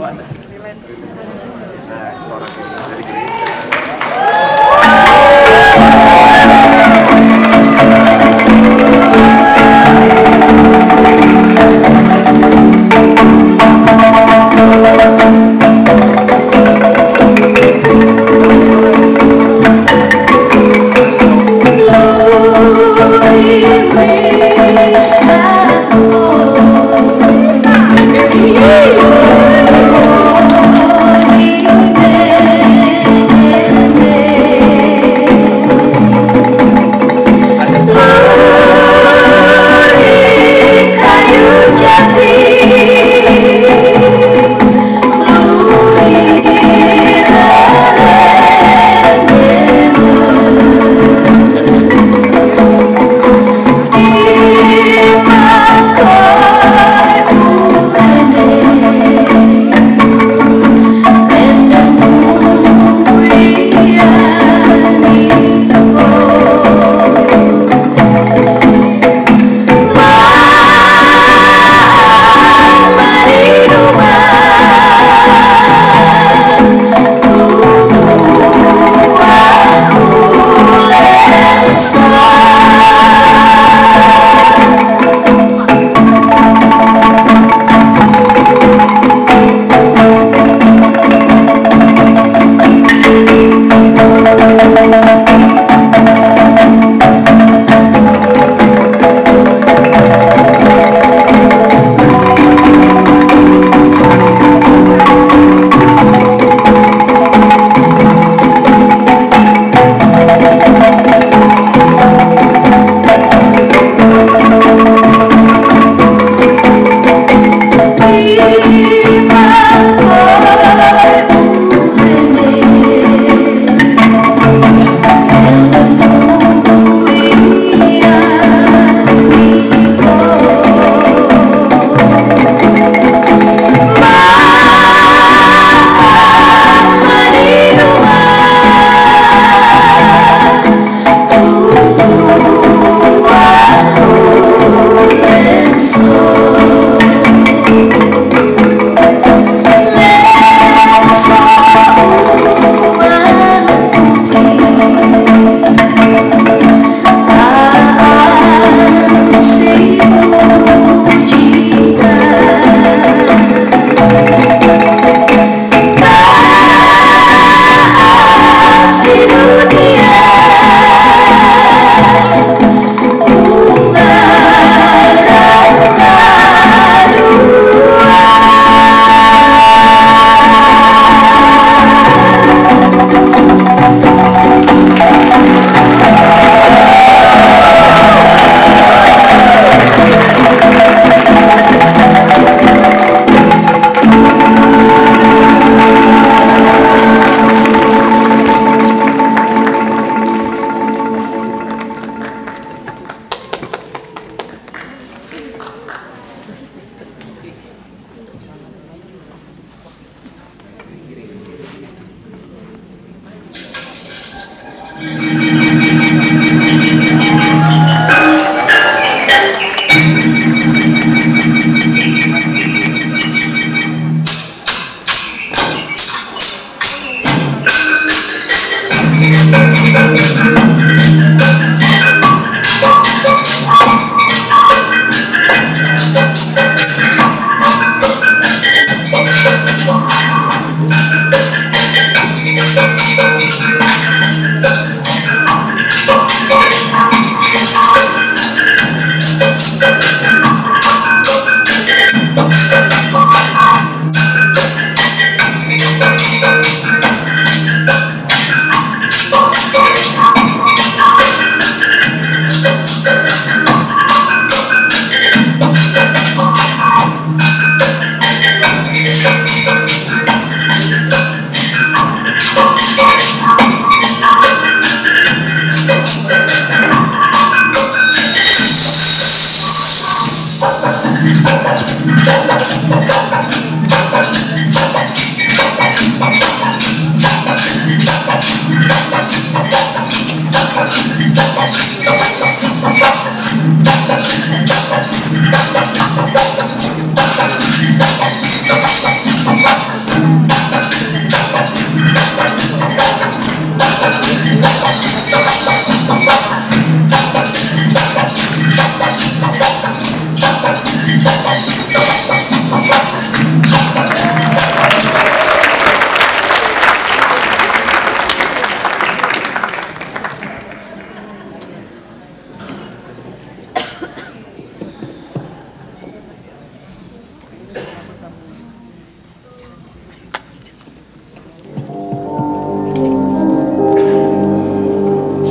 Wadah.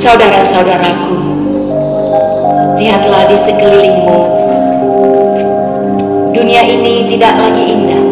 Saudara-saudaraku, lihatlah di sekelilingmu. Dunia ini tidak lagi indah.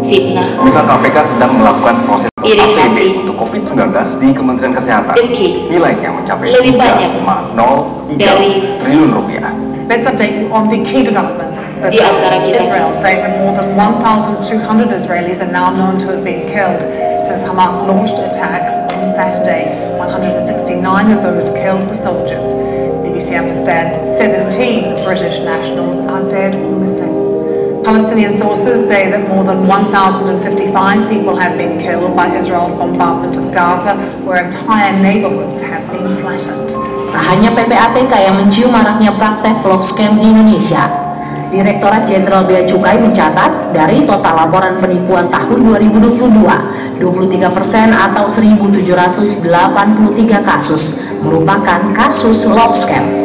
Fitnah, Pusat KPK sedang melakukan proses iri APD hati, untuk COVID-19 di Kementerian Kesehatan. dengki, Nilainya mencapai lebih banyak 3,03 dari triliun rupiah. Let's update you on the key developments. Di antara kita. Israel saying that more than 1,200 Israelis are now known to have been killed since Hamas launched attacks on Saturday. 169 of those killed were soldiers. BBC understands 17 British nationals are dead or missing. Palestinian sources say that more than 1,055 people have been killed by Israel's bombardment of Gaza, where entire neighborhoods have been flattened. Tak hanya PPATK yang mencium maraknya praktek love scam di Indonesia. Direktorat Jenderal Bea Cukai mencatat dari total laporan penipuan tahun 2022, 23% atau 1.783 kasus merupakan kasus love scam.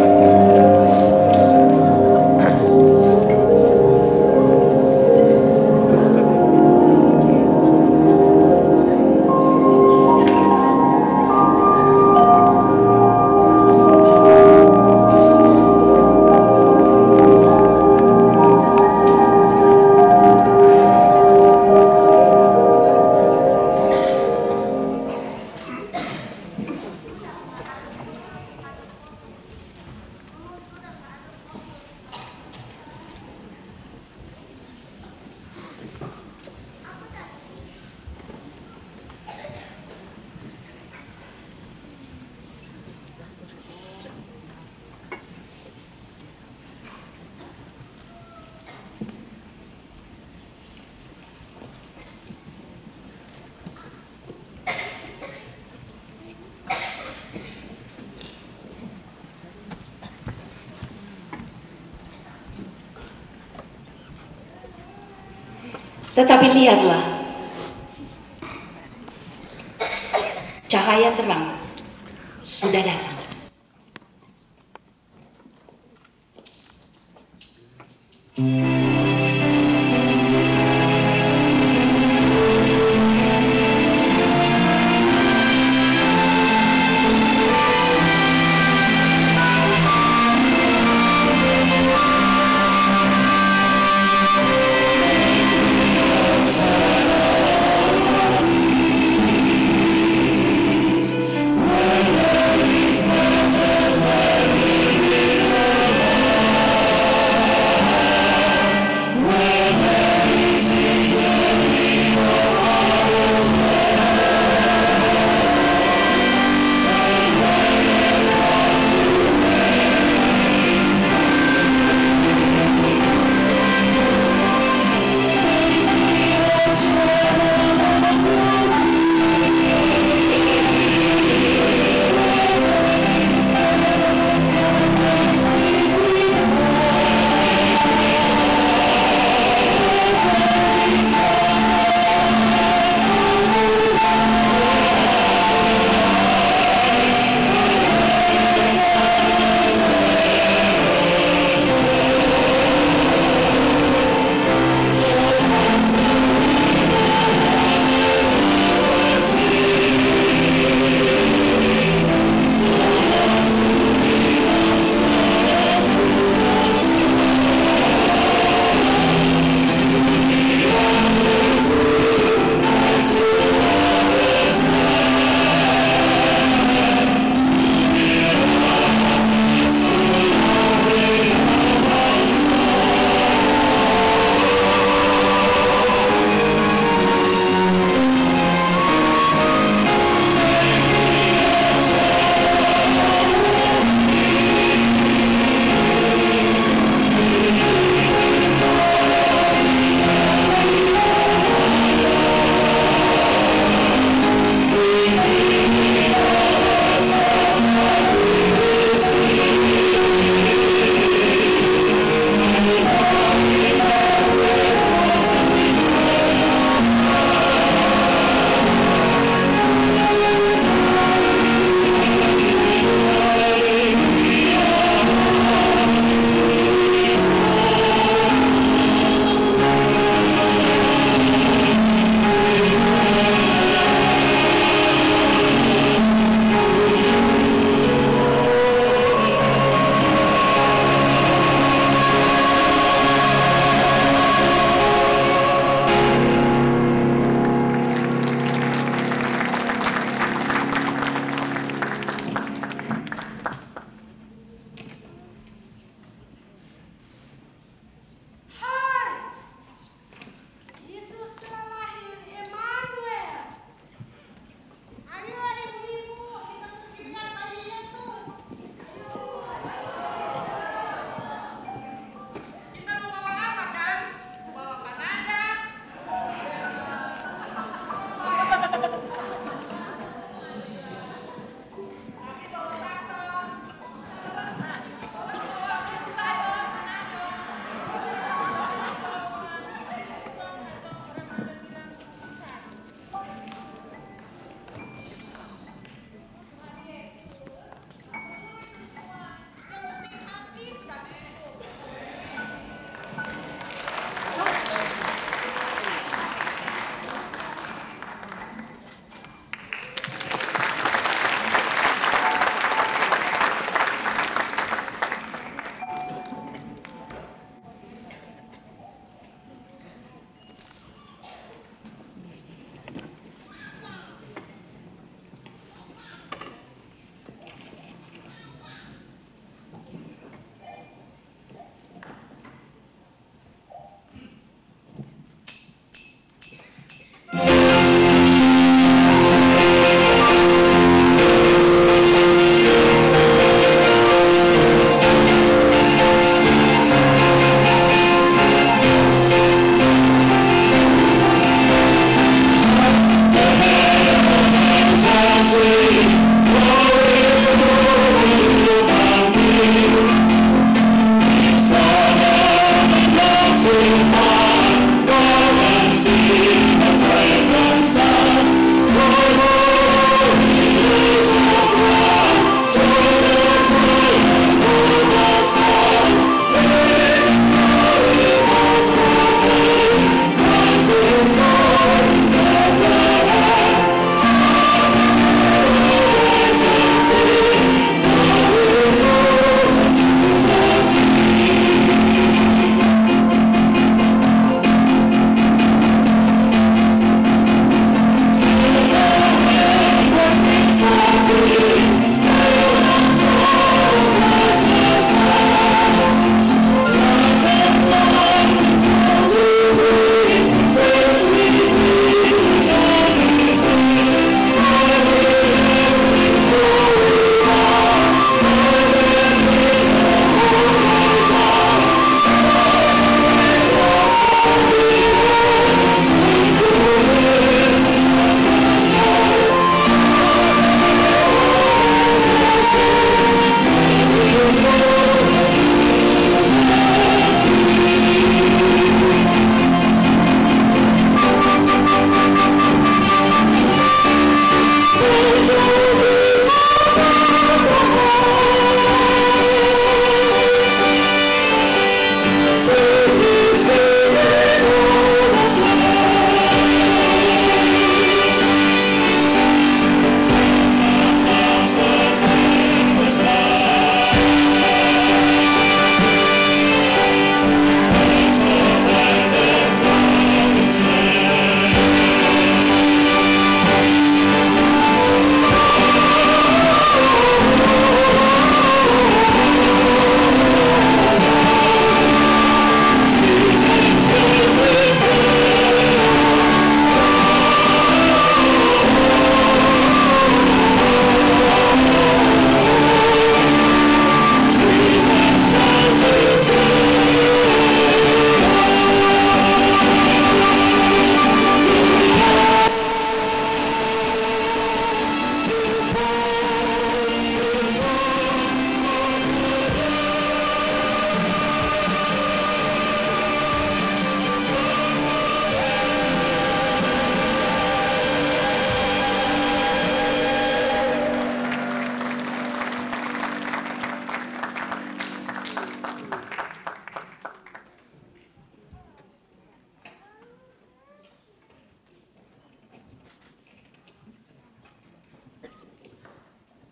Tetapi lihatlah, cahaya terang sudah datang.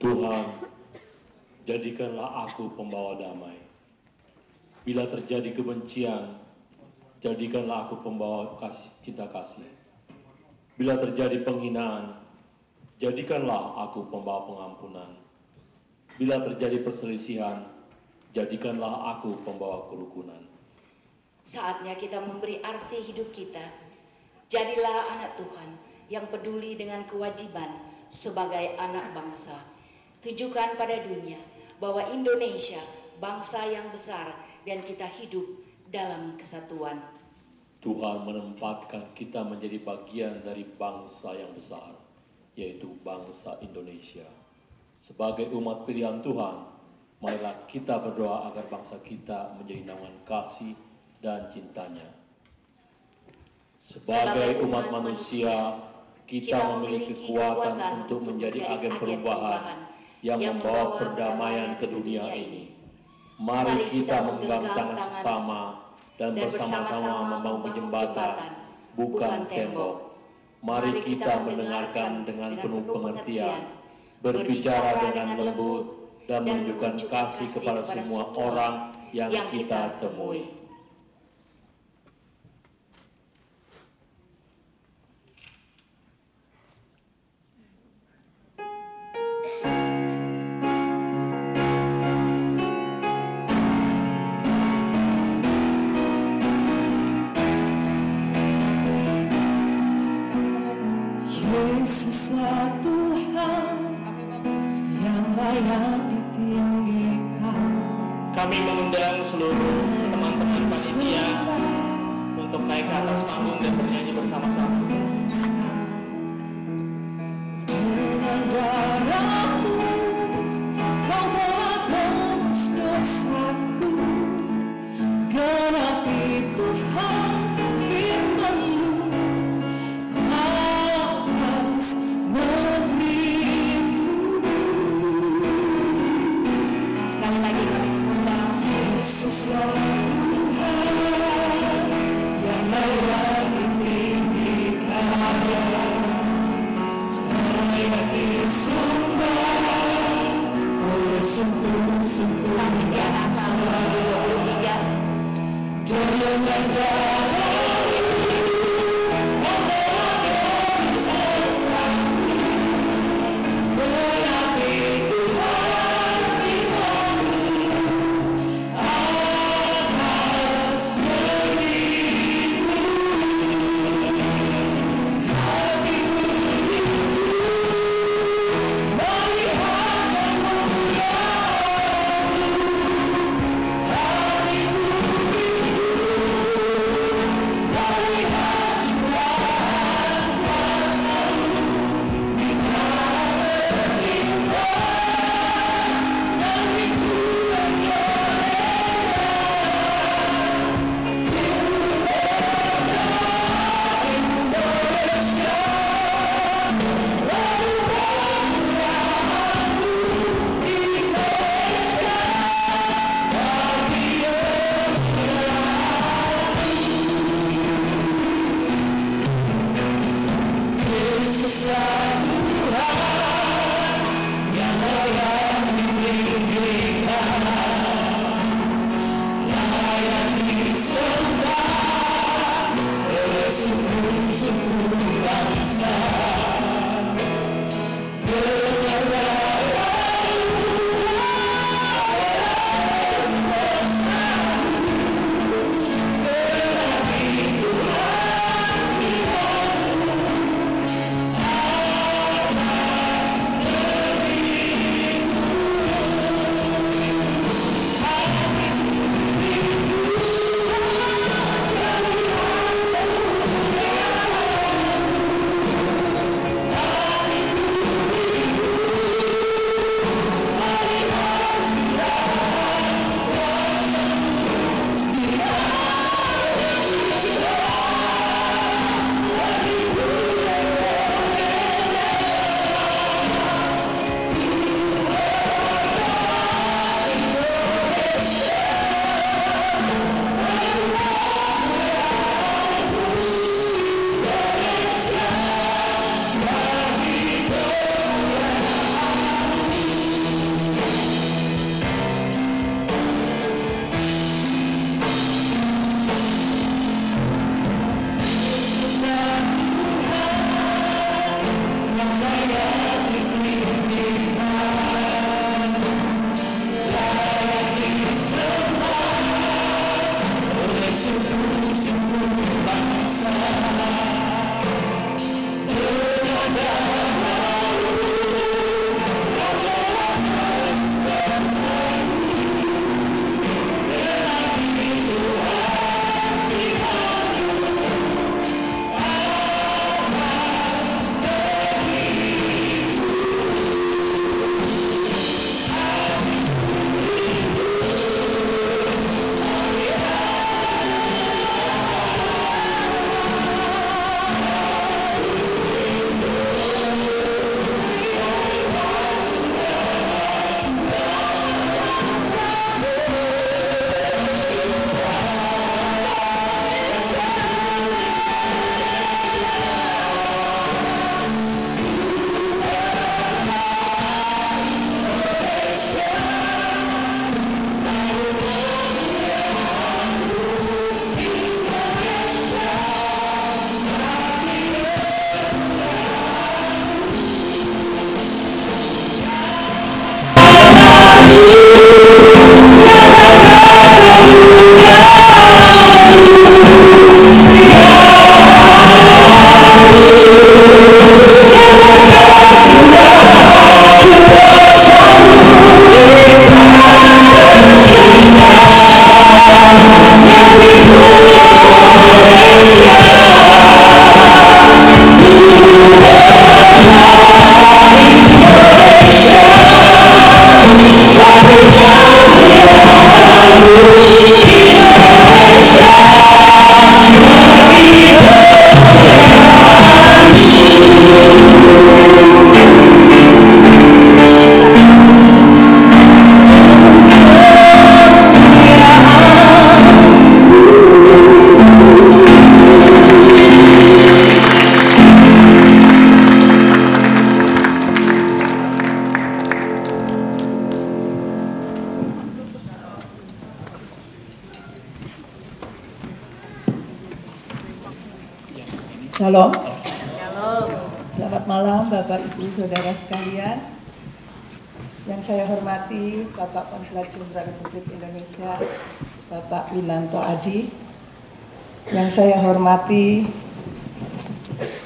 Tuhan, jadikanlah aku pembawa damai. Bila terjadi kebencian, jadikanlah aku pembawa cinta kasih. Bila terjadi penghinaan, jadikanlah aku pembawa pengampunan. Bila terjadi perselisihan, jadikanlah aku pembawa kerukunan. Saatnya kita memberi arti hidup kita. Jadilah anak Tuhan yang peduli dengan kewajiban sebagai anak bangsa. Tunjukkan pada dunia bahwa Indonesia bangsa yang besar dan kita hidup dalam kesatuan. Tuhan menempatkan kita menjadi bagian dari bangsa yang besar, yaitu bangsa Indonesia. Sebagai umat pilihan Tuhan, marilah kita berdoa agar bangsa kita menjadi naungan kasih dan cintanya. Sebagai umat manusia, kita memiliki kekuatan untuk menjadi agen perubahan yang membawa perdamaian ke dunia ini. Mari kita menggenggam tangan sesama dan bersama-sama membangun jembatan, bukan tembok. Mari kita mendengarkan dengan penuh pengertian, berbicara dengan lembut, dan menunjukkan kasih kepada semua orang yang kita temui. Yesuslah Tuhan yang layak ditinggikan. Kami mengundang seluruh teman-teman panitia untuk naik ke atas panggung dan bernyanyi bersama-sama. Dengan darah-Mu Kau telah tebus dosaku. Genapi Tuhan firman-Mu Panitia Natal 'Cause Shalom. Selamat malam Bapak Ibu Saudara sekalian. Yang saya hormati Bapak Konsulat Jenderal Republik Indonesia Bapak Winanto Adi. Yang saya hormati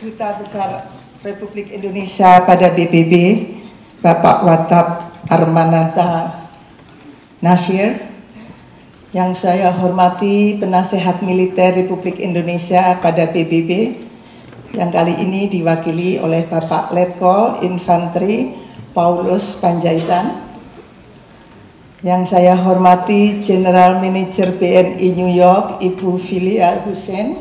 Duta Besar Republik Indonesia pada PBB Bapak Watap Armanata Nasir. Yang saya hormati Penasehat Militer Republik Indonesia pada PBB yang kali ini diwakili oleh Bapak Letkol Infanteri Paulus Panjaitan. Yang saya hormati General Manager BNI New York Ibu Filia Hussein.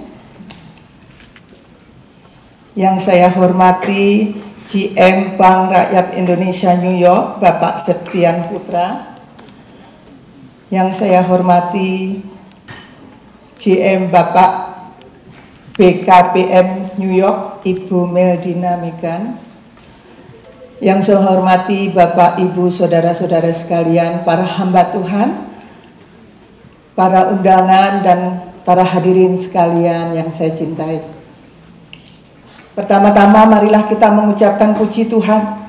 Yang saya hormati GM Bank Rakyat Indonesia New York Bapak Septian Putra. Yang saya hormati GM Bapak BKPM New York Ibu Meldina Megan. Yang saya hormati Bapak Ibu Saudara-saudara sekalian, para hamba Tuhan, para undangan dan para hadirin sekalian yang saya cintai. Pertama-tama marilah kita mengucapkan puji Tuhan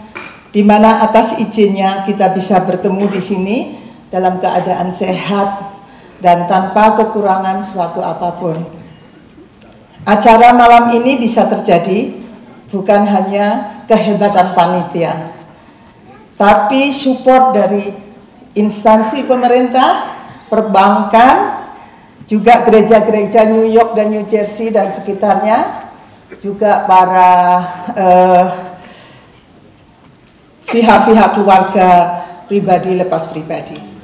di mana atas izinnya kita bisa bertemu di sini dalam keadaan sehat dan tanpa kekurangan suatu apapun. Acara malam ini bisa terjadi bukan hanya kehebatan panitia, tapi support dari instansi pemerintah, perbankan, juga gereja-gereja New York dan New Jersey dan sekitarnya, juga para pihak-pihak keluarga pribadi lepas pribadi.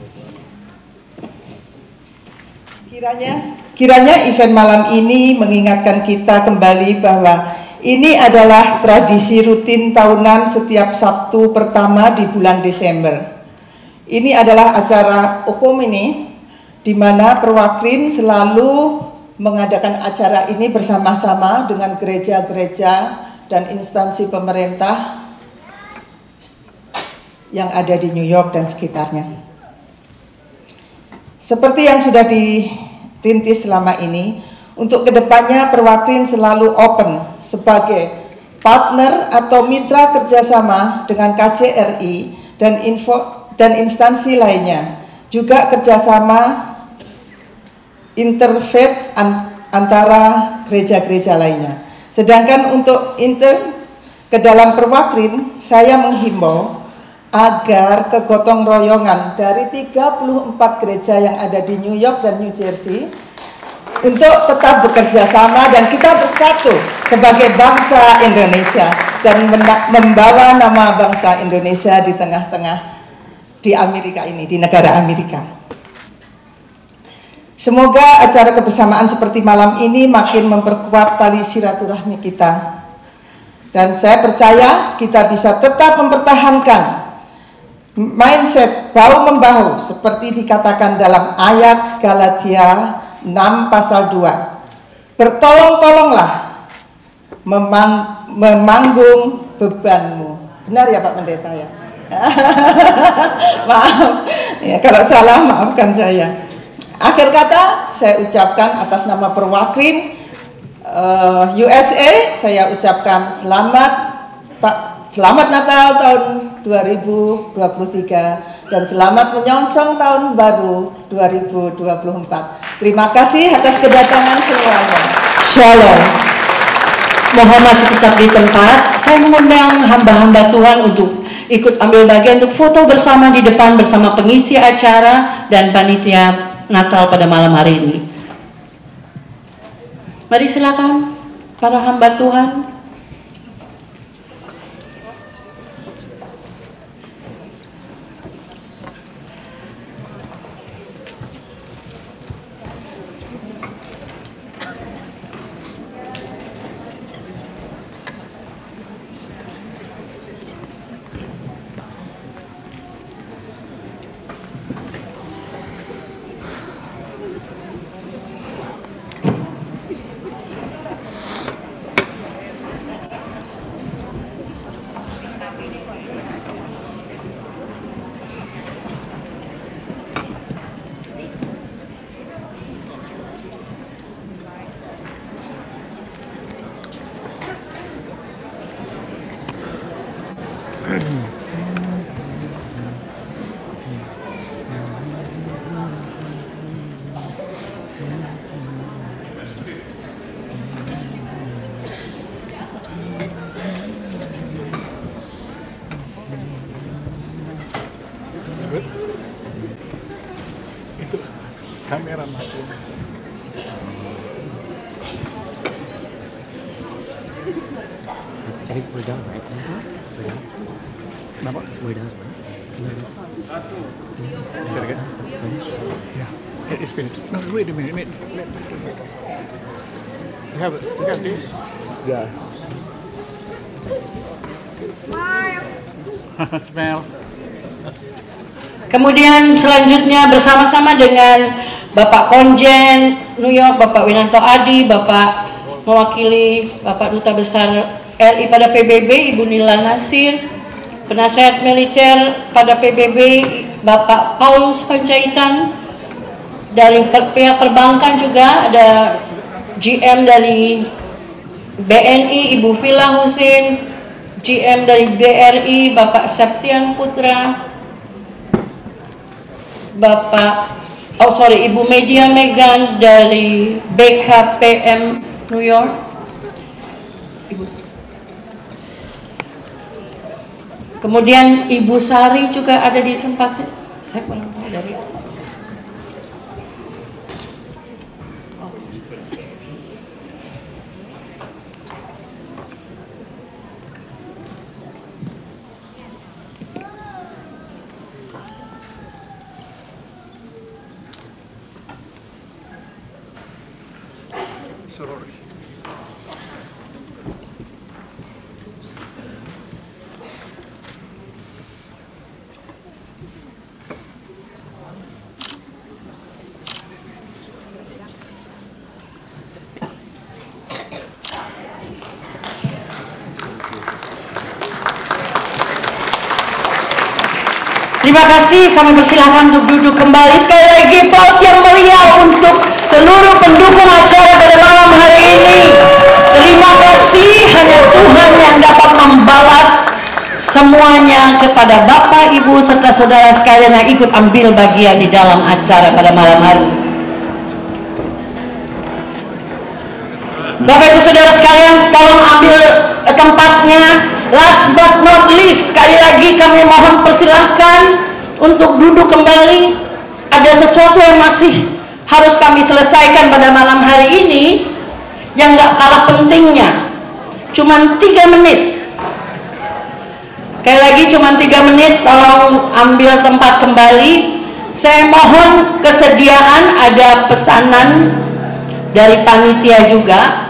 Kiranya event malam ini mengingatkan kita kembali bahwa ini adalah tradisi rutin tahunan setiap Sabtu pertama di bulan Desember. Ini adalah acara Okomini di mana Perwakrin selalu mengadakan acara ini bersama-sama dengan gereja-gereja dan instansi pemerintah yang ada di New York dan sekitarnya. Seperti yang sudah dirintis selama ini, untuk kedepannya Perwakrin selalu open sebagai partner atau mitra kerjasama dengan KJRI dan instansi lainnya, juga kerjasama interfaith antara gereja-gereja lainnya. Sedangkan untuk ke dalam Perwakrin, saya menghimbau agar kegotong royongan dari 34 gereja yang ada di New York dan New Jersey untuk tetap bekerja sama dan kita bersatu sebagai bangsa Indonesia dan membawa nama bangsa Indonesia di tengah-tengah di Amerika ini, di negara Amerika. Semoga acara kebersamaan seperti malam ini makin memperkuat tali silaturahmi kita. Dan saya percaya kita bisa tetap mempertahankan mindset bahu-membahu seperti dikatakan dalam ayat Galatia 6 pasal 2. Bertolong-tolonglah memanggung bebanmu. Benar ya Pak Pendeta ya? Maaf, ya, kalau salah maafkan saya. Akhir kata saya ucapkan atas nama Perwakrin USA, saya ucapkan selamat Natal tahun 2023 dan selamat menyongsong tahun baru 2024. Terima kasih atas kedatangan semuanya. Shalom. Mohon masih tetap di tempat. Saya mengundang hamba-hamba Tuhan untuk ikut ambil bagian untuk foto bersama di depan bersama pengisi acara dan panitia Natal pada malam hari ini. Mari silakan para hamba Tuhan. Kamera mati. I think we're done, right? We're done. Kenapa? We're done. Say it again. It's finished. Yeah, it's finished. No, wait a minute. You have this? Yeah. Smell. Kemudian selanjutnya bersama-sama dengan Bapak Konjen New York, Bapak Winanto Adi, Bapak mewakili Bapak Duta Besar RI pada PBB, Ibu Nila Nasir, Penasehat Militer pada PBB, Bapak Paulus Pancaitan, dari pihak perbankan juga ada GM dari BNI, Ibu Villa Husin, GM dari BRI, Bapak Septian Putra, Ibu Media Megan dari BKPM New York. Kemudian Ibu Sari juga ada di tempat saya kurang tahu dari Sorry. Terima kasih, kami persilahkan untuk duduk kembali. Sekali lagi aplaus yang meriah untuk seluruh pendukung acara pada malam hari ini. Terima kasih, hanya Tuhan yang dapat membalas semuanya kepada Bapak, Ibu, serta saudara sekalian yang ikut ambil bagian di dalam acara pada malam hari. Bapak, Ibu, saudara sekalian, tolong ambil tempatnya. Last but not least, sekali lagi kami mohon persilahkan untuk duduk kembali. Ada sesuatu yang masih harus kami selesaikan pada malam hari ini yang gak kalah pentingnya. Cuman 3 menit. Sekali lagi cuman 3 menit, tolong ambil tempat kembali. Saya mohon kesediaan ada pesanan dari panitia juga,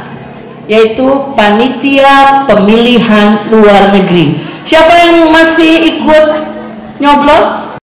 yaitu panitia pemilihan luar negeri. Siapa yang masih ikut nyoblos?